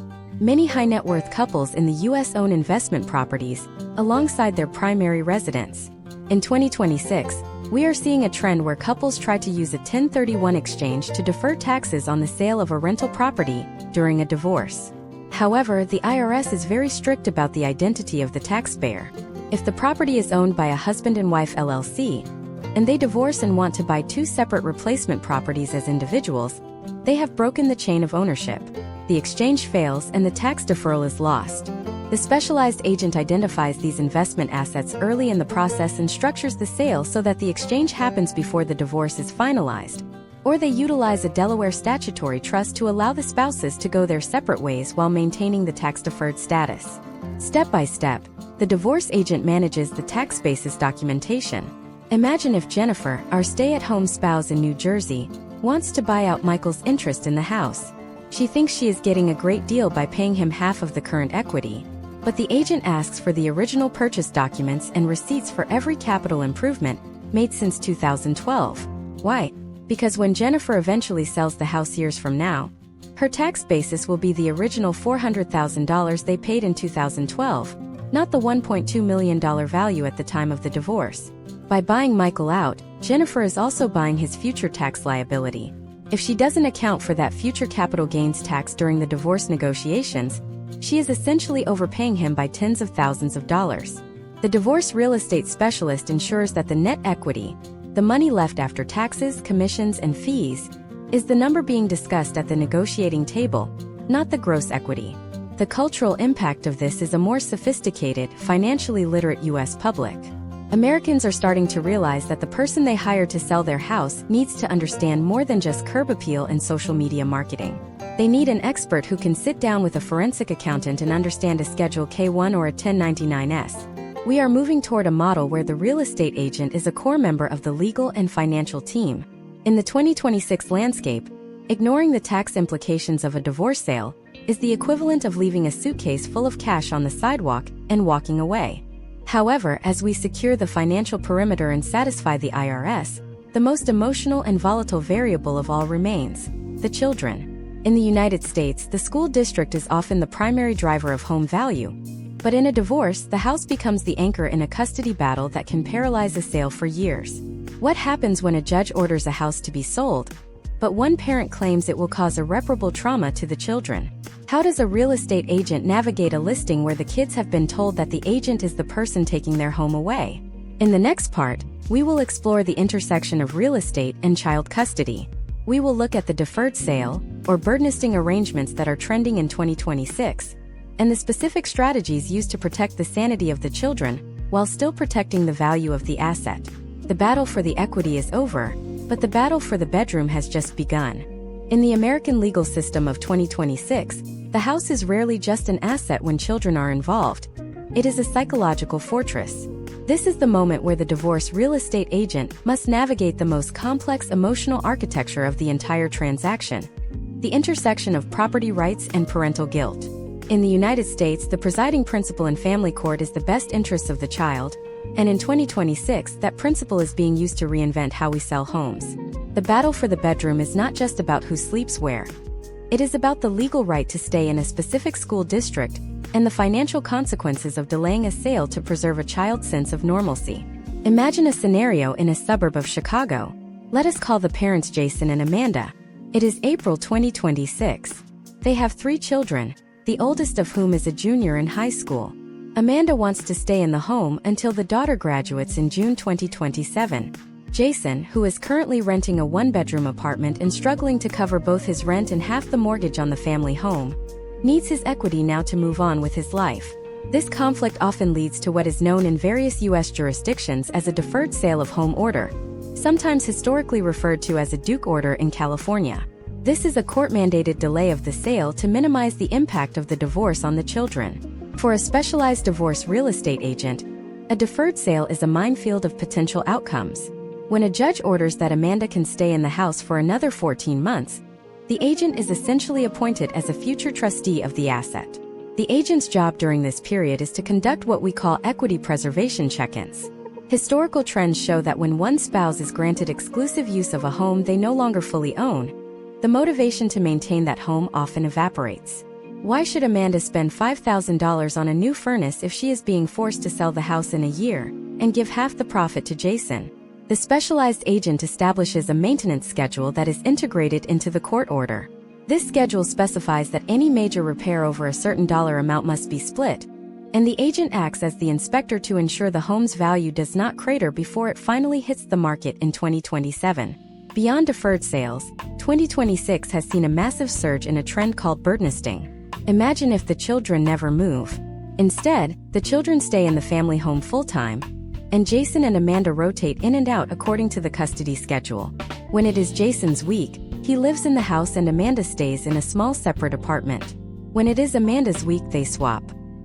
Many high-net-worth couples in the U.S. own investment properties alongside their primary residence. In 2026, we are seeing a trend where couples try to use a 1031 exchange to defer taxes on the sale of a rental property during a divorce. However, the IRS is very strict about the identity of the taxpayer. If the property is owned by a husband and wife LLC, and they divorce and want to buy two separate replacement properties as individuals, they have broken the chain of ownership. The exchange fails and the tax deferral is lost. The specialized agent identifies these investment assets early in the process and structures the sale so that the exchange happens before the divorce is finalized. Or they utilize a Delaware statutory trust to allow the spouses to go their separate ways while maintaining the tax-deferred status. Step by step, the divorce agent manages the tax basis documentation. Imagine if Jennifer, our stay-at-home spouse in New Jersey, wants to buy out Michael's interest in the house. She thinks she is getting a great deal by paying him half of the current equity. But the agent asks for the original purchase documents and receipts for every capital improvement made since 2012. Why? Because when Jennifer eventually sells the house years from now, her tax basis will be the original $400,000 they paid in 2012, not the $1.2 million value at the time of the divorce. By buying Michael out, Jennifer is also buying his future tax liability. If she doesn't account for that future capital gains tax during the divorce negotiations, she is essentially overpaying him by tens of thousands of dollars. The divorce real estate specialist ensures that the net equity, the money left after taxes, commissions, and fees, is the number being discussed at the negotiating table, not the gross equity. The cultural impact of this is a more sophisticated, financially literate U.S. public. Americans are starting to realize that the person they hire to sell their house needs to understand more than just curb appeal and social media marketing. They need an expert who can sit down with a forensic accountant and understand a Schedule K-1 or a 1099-S. We are moving toward a model where the real estate agent is a core member of the legal and financial team. In the 2026 landscape, ignoring the tax implications of a divorce sale is the equivalent of leaving a suitcase full of cash on the sidewalk and walking away. However, as we secure the financial perimeter and satisfy the IRS, the most emotional and volatile variable of all remains: the children. In the United States, the school district is often the primary driver of home value. But in a divorce, the house becomes the anchor in a custody battle that can paralyze a sale for years. What happens when a judge orders a house to be sold, but one parent claims it will cause irreparable trauma to the children? How does a real estate agent navigate a listing where the kids have been told that the agent is the person taking their home away? In the next part, we will explore the intersection of real estate and child custody. We will look at the deferred sale, or burdenisting arrangements that are trending in 2026, and the specific strategies used to protect the sanity of the children while still protecting the value of the asset. The battle for the equity is over, but the battle for the bedroom has just begun. In the American legal system of 2026, the house is rarely just an asset when children are involved. It is a psychological fortress. This is the moment where the divorce real estate agent must navigate the most complex emotional architecture of the entire transaction: the intersection of property rights and parental guilt. In the United States, the presiding principle in family court is the best interests of the child, and in 2026, that principle is being used to reinvent how we sell homes. The battle for the bedroom is not just about who sleeps where. It is about the legal right to stay in a specific school district and the financial consequences of delaying a sale to preserve a child's sense of normalcy. Imagine a scenario in a suburb of Chicago. Let us call the parents Jason and Amanda. It is April 2026. They have 3 children, the oldest of whom is a junior in high school. Amanda wants to stay in the home until the daughter graduates in June 2027. Jason, who is currently renting a 1-bedroom apartment and struggling to cover both his rent and half the mortgage on the family home, needs his equity now to move on with his life. This conflict often leads to what is known in various U.S. jurisdictions as a deferred sale of home order, sometimes historically referred to as a Duke order in California. This is a court-mandated delay of the sale to minimize the impact of the divorce on the children. For a specialized divorce real estate agent, a deferred sale is a minefield of potential outcomes. When a judge orders that Amanda can stay in the house for another 14 months, the agent is essentially appointed as a future trustee of the asset. The agent's job during this period is to conduct what we call equity preservation check-ins. Historical trends show that when one spouse is granted exclusive use of a home they no longer fully own, the motivation to maintain that home often evaporates. Why should Amanda spend $5,000 on a new furnace if she is being forced to sell the house in a year and give half the profit to Jason? The specialized agent establishes a maintenance schedule that is integrated into the court order. This schedule specifies that any major repair over a certain dollar amount must be split, and the agent acts as the inspector to ensure the home's value does not crater before it finally hits the market in 2027. Beyond deferred sales, 2026 has seen a massive surge in a trend called birdnesting. Imagine if the children never move. Instead, the children stay in the family home full-time, and Jason and Amanda rotate in and out according to the custody schedule. When it is Jason's week, he lives in the house and Amanda stays in a small separate apartment. When it is Amanda's week, they swap.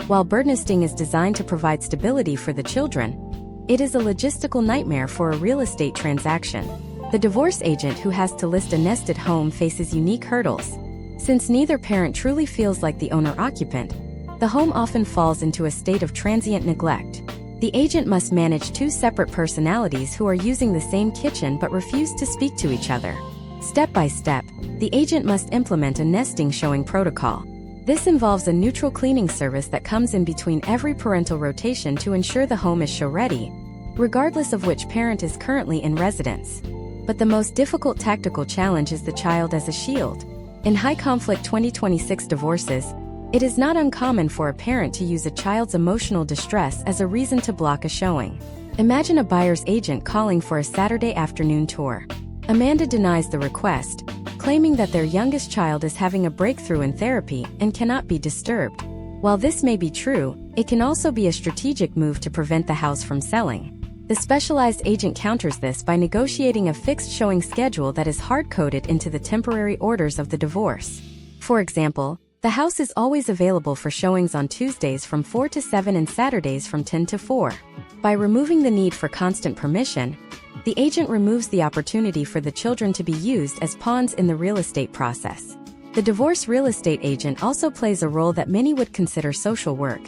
While birdnesting is designed to provide stability for the children, it is a logistical nightmare for a real estate transaction. The divorce agent who has to list a nested home faces unique hurdles. Since neither parent truly feels like the owner-occupant, the home often falls into a state of transient neglect. The agent must manage 2 separate personalities who are using the same kitchen but refuse to speak to each other. Step by step, the agent must implement a nesting showing protocol. This involves a neutral cleaning service that comes in between every parental rotation to ensure the home is show-ready, regardless of which parent is currently in residence. But the most difficult tactical challenge is the child as a shield. In high-conflict 2026 divorces, it is not uncommon for a parent to use a child's emotional distress as a reason to block a showing. Imagine a buyer's agent calling for a Saturday afternoon tour. Amanda denies the request, claiming that their youngest child is having a breakthrough in therapy and cannot be disturbed. While this may be true, it can also be a strategic move to prevent the house from selling. The specialized agent counters this by negotiating a fixed showing schedule that is hard-coded into the temporary orders of the divorce. For example, the house is always available for showings on Tuesdays from 4 to 7 and Saturdays from 10 to 4. By removing the need for constant permission, the agent removes the opportunity for the children to be used as pawns in the real estate process. The divorce real estate agent also plays a role that many would consider social work: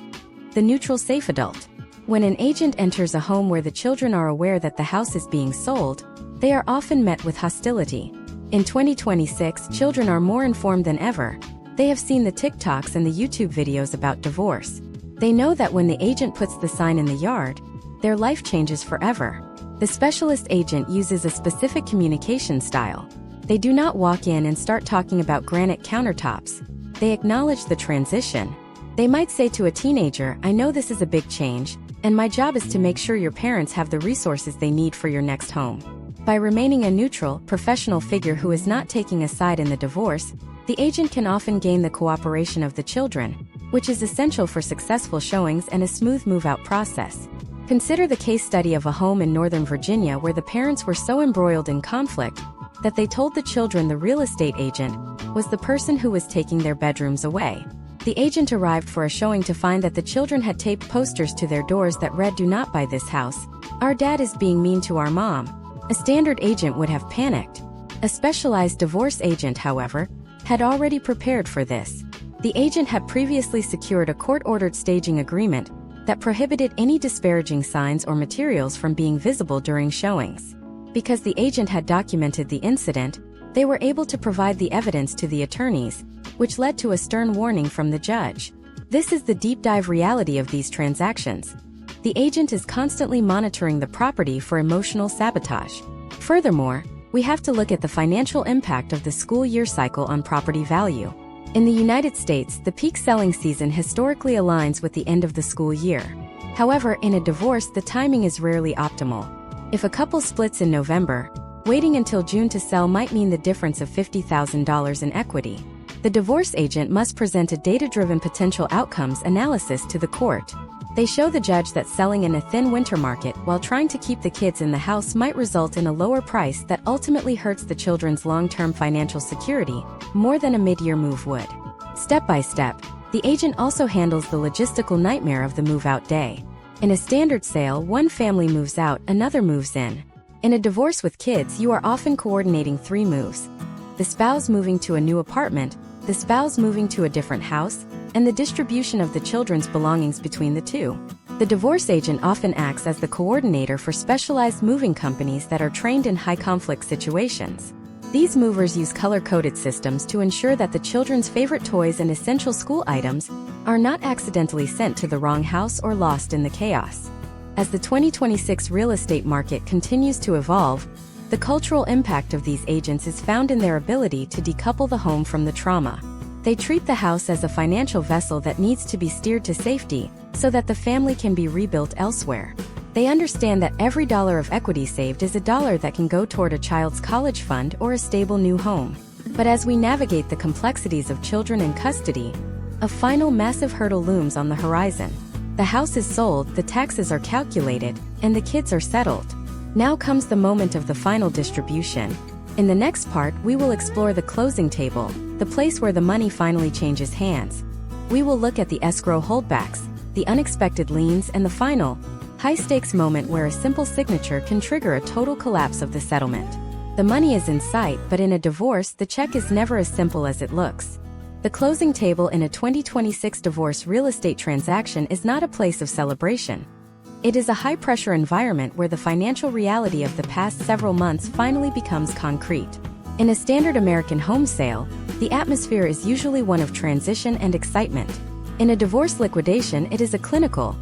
the neutral safe adult. When an agent enters a home where the children are aware that the house is being sold, they are often met with hostility. In 2026, children are more informed than ever. They have seen the TikToks and the YouTube videos about divorce. They know that when the agent puts the sign in the yard, their life changes forever. The specialist agent uses a specific communication style. They do not walk in and start talking about granite countertops. They acknowledge the transition. They might say to a teenager, "I know this is a big change, and my job is to make sure your parents have the resources they need for your next home." By remaining a neutral, professional figure who is not taking a side in the divorce, the agent can often gain the cooperation of the children, which is essential for successful showings and a smooth move-out process. Consider the case study of a home in Northern Virginia where the parents were so embroiled in conflict that they told the children the real estate agent was the person who was taking their bedrooms away. The agent arrived for a showing to find that the children had taped posters to their doors that read, "Do not buy this house. Our dad is being mean to our mom." A standard agent would have panicked. A specialized divorce agent, however, had already prepared for this. The agent had previously secured a court-ordered staging agreement that prohibited any disparaging signs or materials from being visible during showings. Because the agent had documented the incident, they were able to provide the evidence to the attorneys, which led to a stern warning from the judge. This is the deep dive reality of these transactions. The agent is constantly monitoring the property for emotional sabotage. Furthermore, we have to look at the financial impact of the school year cycle on property value. In the United States, the peak selling season historically aligns with the end of the school year. However, in a divorce, the timing is rarely optimal. If a couple splits in November, waiting until June to sell might mean the difference of $50,000 in equity. The divorce agent must present a data-driven potential outcomes analysis to the court. They show the judge that selling in a thin winter market while trying to keep the kids in the house might result in a lower price that ultimately hurts the children's long-term financial security, more than a mid-year move would. Step by step, the agent also handles the logistical nightmare of the move-out day. In a standard sale, one family moves out, another moves in. In a divorce with kids, you are often coordinating 3 moves: the spouse moving to a new apartment, the spouse moving to a different house, and the distribution of the children's belongings between the two. The divorce agent often acts as the coordinator for specialized moving companies that are trained in high-conflict situations. These movers use color-coded systems to ensure that the children's favorite toys and essential school items are not accidentally sent to the wrong house or lost in the chaos. As the 2026 real estate market continues to evolve, the cultural impact of these agents is found in their ability to decouple the home from the trauma. They treat the house as a financial vessel that needs to be steered to safety so that the family can be rebuilt elsewhere. They understand that every dollar of equity saved is a dollar that can go toward a child's college fund or a stable new home. But as we navigate the complexities of children and custody, a final massive hurdle looms on the horizon. The house is sold, the taxes are calculated, and the kids are settled. Now comes the moment of the final distribution. In the next part, we will explore the closing table, the place where the money finally changes hands. We will look at the escrow holdbacks, the unexpected liens, and the final, high-stakes moment where a simple signature can trigger a total collapse of the settlement. The money is in sight, but in a divorce, the check is never as simple as it looks. The closing table in a 2026 divorce real estate transaction is not a place of celebration. It is a high-pressure environment where the financial reality of the past several months finally becomes concrete. In a standard American home sale, the atmosphere is usually one of transition and excitement. In a divorce liquidation, it is a clinical,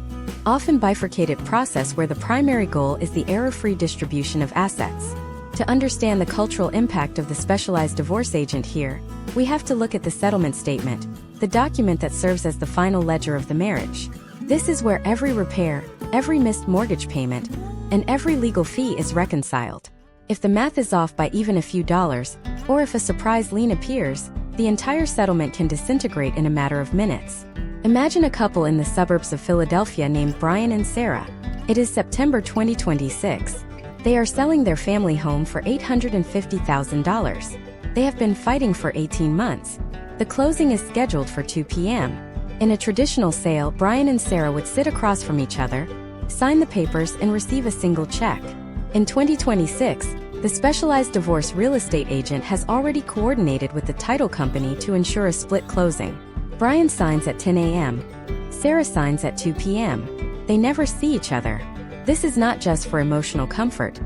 often bifurcated process where the primary goal is the error-free distribution of assets. To understand the cultural impact of the specialized divorce agent here, we have to look at the settlement statement, the document that serves as the final ledger of the marriage. This is where every repair, every missed mortgage payment, and every legal fee is reconciled. If the math is off by even a few dollars, or if a surprise lien appears, the entire settlement can disintegrate in a matter of minutes. Imagine a couple in the suburbs of Philadelphia named Brian and Sarah. It is September 2026. They are selling their family home for $850,000. They have been fighting for 18 months. The closing is scheduled for 2 p.m. In a traditional sale, Brian and Sarah would sit across from each other, sign the papers, and receive a single check. In 2026, the specialized divorce real estate agent has already coordinated with the title company to ensure a split closing. Brian signs at 10 a.m. Sarah signs at 2 p.m. They never see each other. This is not just for emotional comfort.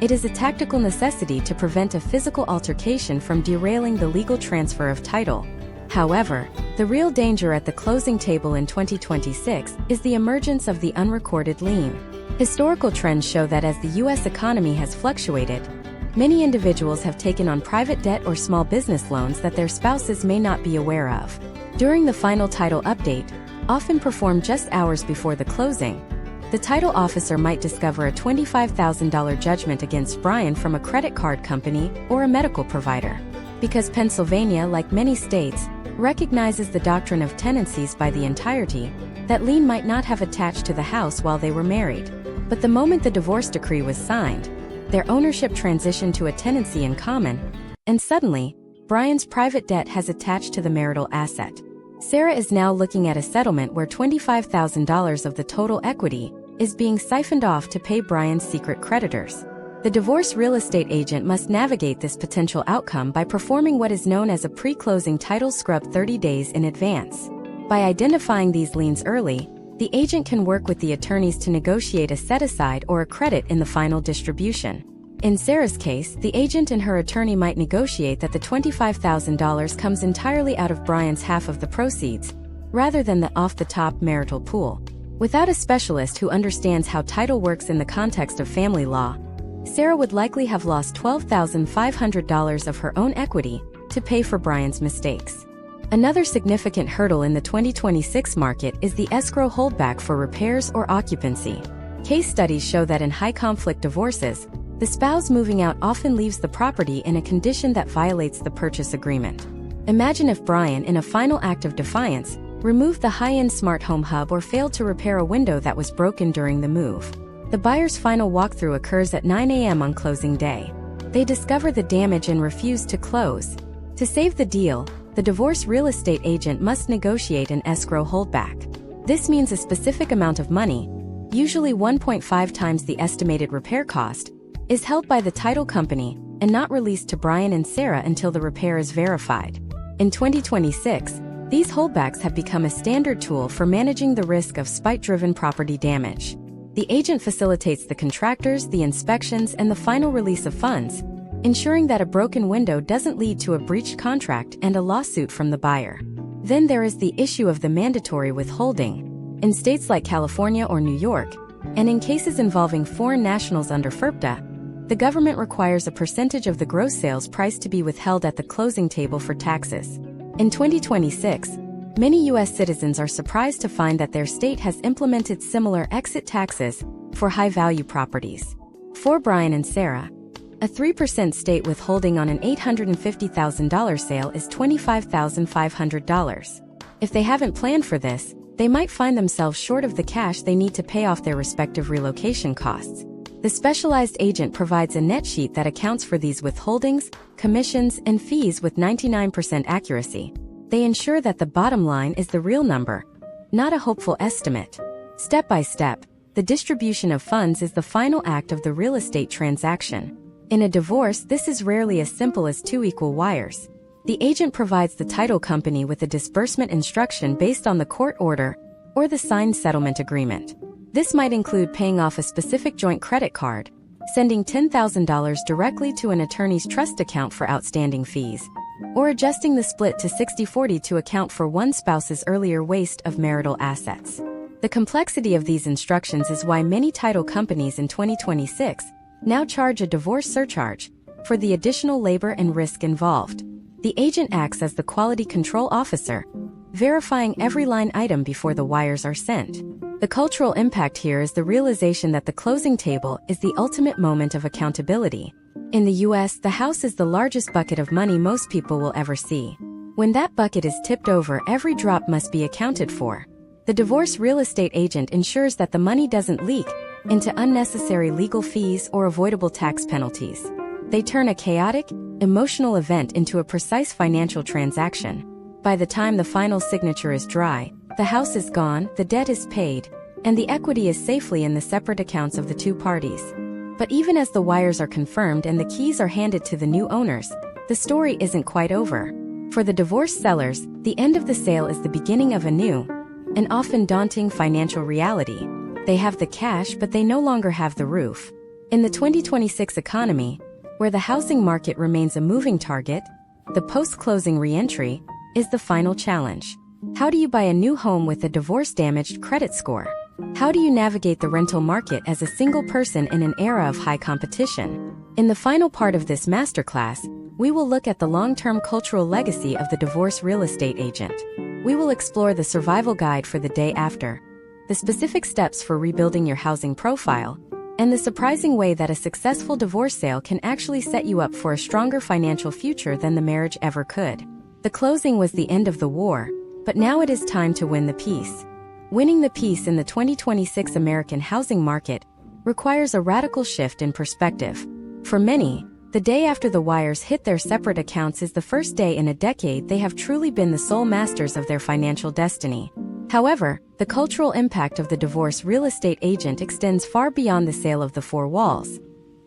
It is a tactical necessity to prevent a physical altercation from derailing the legal transfer of title. However, the real danger at the closing table in 2026 is the emergence of the unrecorded lien. Historical trends show that as the U.S. economy has fluctuated, many individuals have taken on private debt or small business loans that their spouses may not be aware of. During the final title update, often performed just hours before the closing, the title officer might discover a $25,000 judgment against Brian from a credit card company or a medical provider. Because Pennsylvania, like many states, recognizes the doctrine of tenancies by the entirety, that lien might not have attached to the house while they were married. But the moment the divorce decree was signed, their ownership transitioned to a tenancy in common, and suddenly, Brian's private debt has attached to the marital asset. Sarah is now looking at a settlement where $25,000 of the total equity is being siphoned off to pay Brian's secret creditors. The divorce real estate agent must navigate this potential outcome by performing what is known as a pre-closing title scrub 30 days in advance. By identifying these liens early, the agent can work with the attorneys to negotiate a set-aside or a credit in the final distribution. In Sarah's case, the agent and her attorney might negotiate that the $25,000 comes entirely out of Brian's half of the proceeds, rather than the off-the-top marital pool. Without a specialist who understands how title works in the context of family law, Sarah would likely have lost $12,500 of her own equity to pay for Brian's mistakes. Another significant hurdle in the 2026 market is the escrow holdback for repairs or occupancy. Case studies show that in high-conflict divorces, the spouse moving out often leaves the property in a condition that violates the purchase agreement. Imagine if Brian, in a final act of defiance, removed the high-end smart home hub or failed to repair a window that was broken during the move. The buyer's final walkthrough occurs at 9 a.m. on closing day. They discover the damage and refuse to close. To save the deal, the divorce real estate agent must negotiate an escrow holdback. This means a specific amount of money, usually 1.5 times the estimated repair cost, is held by the title company and not released to Brian and Sarah until the repair is verified. In 2026, these holdbacks have become a standard tool for managing the risk of spite-driven property damage. The agent facilitates the contractors, the inspections, and the final release of funds, ensuring that a broken window doesn't lead to a breached contract and a lawsuit from the buyer. Then there is the issue of the mandatory withholding. In states like California or New York, and in cases involving foreign nationals under FIRPTA, the government requires a percentage of the gross sales price to be withheld at the closing table for taxes. In 2026, many U.S. citizens are surprised to find that their state has implemented similar exit taxes for high-value properties. For Brian and Sarah, a 3% state withholding on an $850,000 sale is $25,500. If they haven't planned for this, they might find themselves short of the cash they need to pay off their respective relocation costs. The specialized agent provides a net sheet that accounts for these withholdings, commissions, and fees with 99% accuracy. They ensure that the bottom line is the real number, not a hopeful estimate. Step by step, the distribution of funds is the final act of the real estate transaction. In a divorce, this is rarely as simple as two equal wires. The agent provides the title company with a disbursement instruction based on the court order or the signed settlement agreement. This might include paying off a specific joint credit card, sending $10,000 directly to an attorney's trust account for outstanding fees, or adjusting the split to 60-40 to account for one spouse's earlier waste of marital assets. The complexity of these instructions is why many title companies in 2026 now charge a divorce surcharge for the additional labor and risk involved. The agent acts as the quality control officer, verifying every line item before the wires are sent. The cultural impact here is the realization that the closing table is the ultimate moment of accountability. In the US, the house is the largest bucket of money most people will ever see. When that bucket is tipped over, every drop must be accounted for. The divorce real estate agent ensures that the money doesn't leak into unnecessary legal fees or avoidable tax penalties. They turn a chaotic, emotional event into a precise financial transaction. By the time the final signature is dry, the house is gone, the debt is paid, and the equity is safely in the separate accounts of the two parties. But even as the wires are confirmed and the keys are handed to the new owners, the story isn't quite over. For the divorced sellers, the end of the sale is the beginning of a new, and often daunting financial reality. They have the cash, but they no longer have the roof. In the 2026 economy, where the housing market remains a moving target, the post-closing re-entry is the final challenge. How do you buy a new home with a divorce-damaged credit score? How do you navigate the rental market as a single person in an era of high competition? In the final part of this masterclass, we will look at the long-term cultural legacy of the divorce real estate agent. We will explore the survival guide for the day after, the specific steps for rebuilding your housing profile, and the surprising way that a successful divorce sale can actually set you up for a stronger financial future than the marriage ever could. The closing was the end of the war, but now it is time to win the peace. Winning the peace in the 2026 American housing market requires a radical shift in perspective. For many, the day after the wires hit their separate accounts is the first day in a decade they have truly been the sole masters of their financial destiny. However, the cultural impact of the divorce real estate agent extends far beyond the sale of the four walls.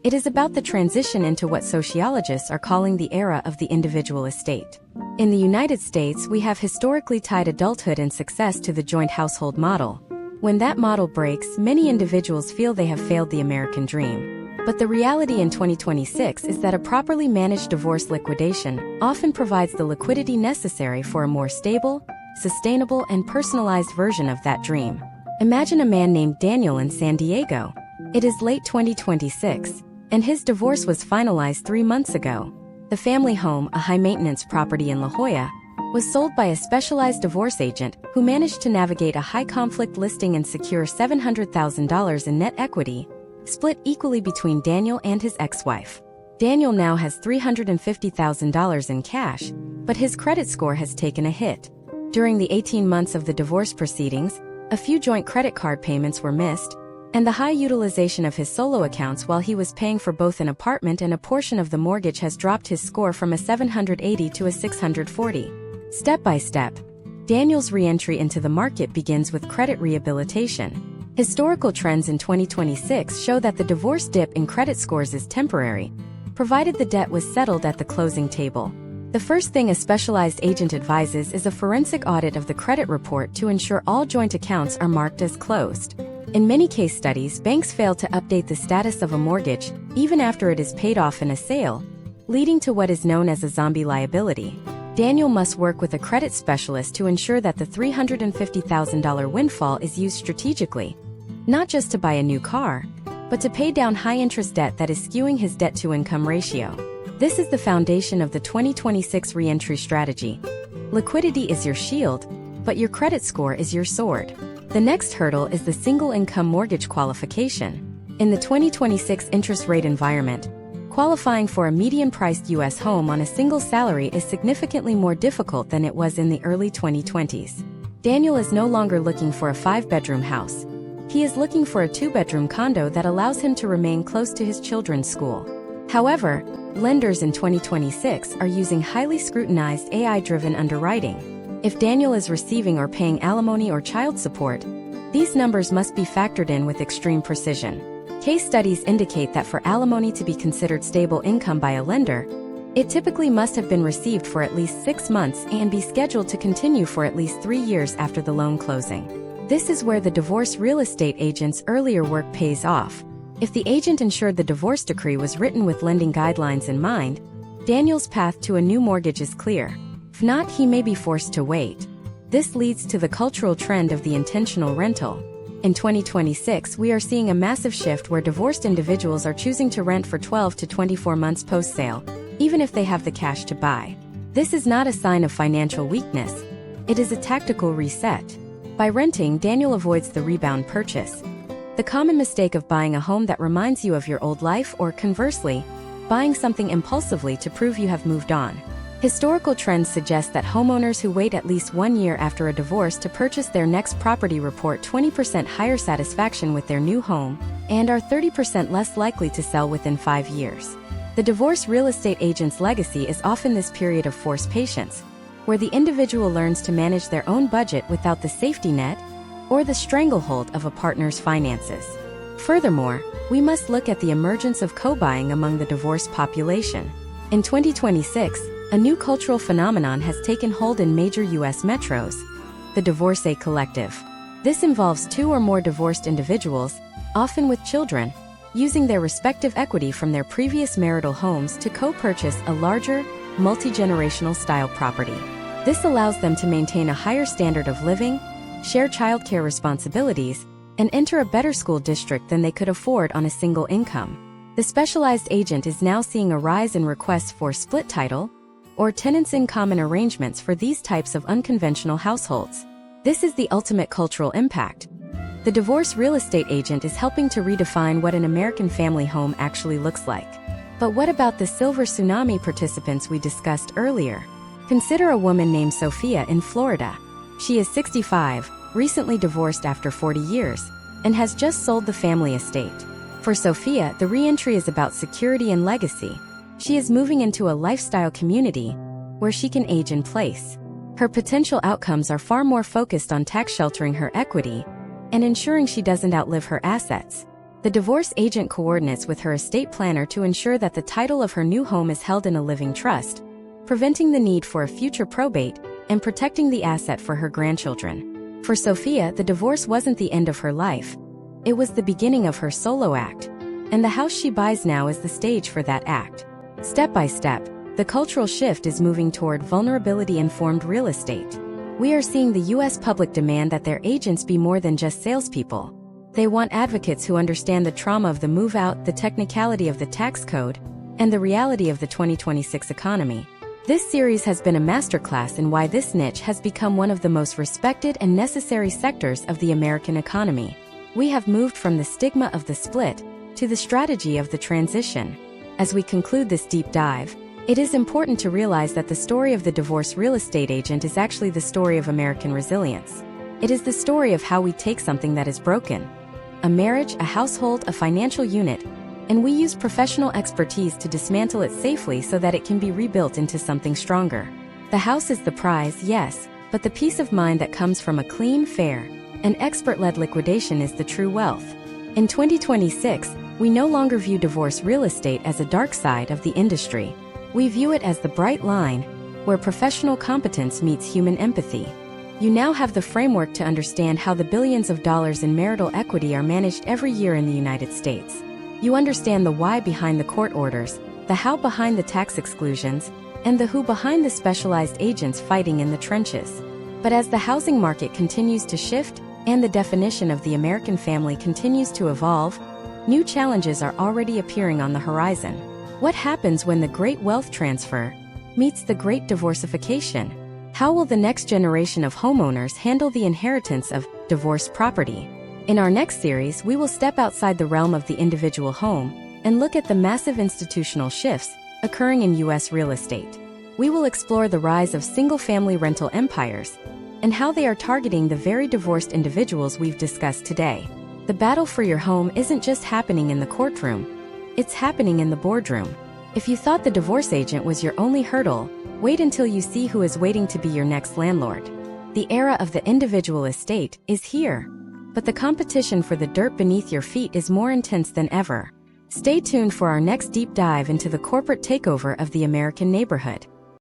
It is about the transition into what sociologists are calling the era of the individual estate. In the United States, we have historically tied adulthood and success to the joint household model. When that model breaks, many individuals feel they have failed the American dream. But the reality in 2026 is that a properly managed divorce liquidation often provides the liquidity necessary for a more stable, sustainable, and personalized version of that dream. Imagine a man named Daniel in San Diego. It is late 2026, and his divorce was finalized 3 months ago. The family home, a high-maintenance property in La Jolla, was sold by a specialized divorce agent who managed to navigate a high-conflict listing and secure $700,000 in net equity, split equally between Daniel and his ex-wife. Daniel now has $350,000 in cash, but his credit score has taken a hit. During the 18 months of the divorce proceedings, a few joint credit card payments were missed, and the high utilization of his solo accounts while he was paying for both an apartment and a portion of the mortgage has dropped his score from a 780 to a 640. Step by step, Daniel's re-entry into the market begins with credit rehabilitation. Historical trends in 2026 show that the divorce dip in credit scores is temporary, provided the debt was settled at the closing table. The first thing a specialized agent advises is a forensic audit of the credit report to ensure all joint accounts are marked as closed. In many case studies, banks fail to update the status of a mortgage, even after it is paid off in a sale, leading to what is known as a zombie liability. Daniel must work with a credit specialist to ensure that the $350,000 windfall is used strategically, not just to buy a new car, but to pay down high-interest debt that is skewing his debt-to-income ratio. This is the foundation of the 2026 re-entry strategy. Liquidity is your shield, but your credit score is your sword. The next hurdle is the single-income mortgage qualification. In the 2026 interest rate environment, qualifying for a median-priced U.S. home on a single salary is significantly more difficult than it was in the early 2020s. Daniel is no longer looking for a 5-bedroom house. He is looking for a 2-bedroom condo that allows him to remain close to his children's school. However, lenders in 2026 are using highly scrutinized AI-driven underwriting. If Daniel is receiving or paying alimony or child support, these numbers must be factored in with extreme precision. Case studies indicate that for alimony to be considered stable income by a lender, it typically must have been received for at least 6 months and be scheduled to continue for at least 3 years after the loan closing. This is where the divorce real estate agent's earlier work pays off. If the agent ensured the divorce decree was written with lending guidelines in mind, Daniel's path to a new mortgage is clear. If not, he may be forced to wait. This leads to the cultural trend of the intentional rental. In 2026, we are seeing a massive shift where divorced individuals are choosing to rent for 12 to 24 months post-sale, even if they have the cash to buy. This is not a sign of financial weakness. It is a tactical reset. By renting, Daniel avoids the rebound purchase, the common mistake of buying a home that reminds you of your old life, or conversely, buying something impulsively to prove you have moved on. Historical trends suggest that homeowners who wait at least 1 year after a divorce to purchase their next property report 20% higher satisfaction with their new home and are 30% less likely to sell within 5 years. The divorce real estate agent's legacy is often this period of forced patience, where the individual learns to manage their own budget without the safety net or the stranglehold of a partner's finances. Furthermore, we must look at the emergence of co-buying among the divorced population. In 2026, a new cultural phenomenon has taken hold in major U.S. metros, the divorcee collective. This involves 2 or more divorced individuals, often with children, using their respective equity from their previous marital homes to co-purchase a larger, multi-generational style property. This allows them to maintain a higher standard of living, share childcare responsibilities, and enter a better school district than they could afford on a single income. The specialized agent is now seeing a rise in requests for split title, or tenants in common arrangements for these types of unconventional households. This is the ultimate cultural impact. The divorce real estate agent is helping to redefine what an American family home actually looks like. But what about the silver tsunami participants we discussed earlier? Consider a woman named Sophia in Florida. She is 65, recently divorced after 40 years, and has just sold the family estate. For Sophia, the re-entry is about security and legacy. She is moving into a lifestyle community where she can age in place. Her potential outcomes are far more focused on tax sheltering her equity and ensuring she doesn't outlive her assets. The divorce agent coordinates with her estate planner to ensure that the title of her new home is held in a living trust, preventing the need for a future probate and protecting the asset for her grandchildren. For Sophia, the divorce wasn't the end of her life. It was the beginning of her solo act, and the house she buys now is the stage for that act. Step by step, the cultural shift is moving toward vulnerability-informed real estate. We are seeing the U.S. public demand that their agents be more than just salespeople. They want advocates who understand the trauma of the move-out, the technicality of the tax code, and the reality of the 2026 economy. This series has been a masterclass in why this niche has become one of the most respected and necessary sectors of the American economy. We have moved from the stigma of the split to the strategy of the transition. As we conclude this deep dive, it is important to realize that the story of the divorce real estate agent is actually the story of American resilience. It is the story of how we take something that is broken, a marriage, a household, a financial unit, and we use professional expertise to dismantle it safely so that it can be rebuilt into something stronger. The house is the prize, yes, but the peace of mind that comes from a clean, fair, and expert-led liquidation is the true wealth. In 2026, we no longer view divorce real estate as a dark side of the industry. We view it as the bright line where professional competence meets human empathy. You now have the framework to understand how the billions of dollars in marital equity are managed every year in the United States. You understand the why behind the court orders, the how behind the tax exclusions, and the who behind the specialized agents fighting in the trenches. But as the housing market continues to shift and the definition of the American family continues to evolve, new challenges are already appearing on the horizon. What happens when the great wealth transfer meets the great divorcification? How will the next generation of homeowners handle the inheritance of divorced property? In our next series, we will step outside the realm of the individual home and look at the massive institutional shifts occurring in U.S. real estate. We will explore the rise of single-family rental empires and how they are targeting the very divorced individuals we've discussed today. The battle for your home isn't just happening in the courtroom, it's happening in the boardroom. If you thought the divorce agent was your only hurdle, wait until you see who is waiting to be your next landlord. The era of the individual estate is here, but the competition for the dirt beneath your feet is more intense than ever. Stay tuned for our next deep dive into the corporate takeover of the American neighborhood.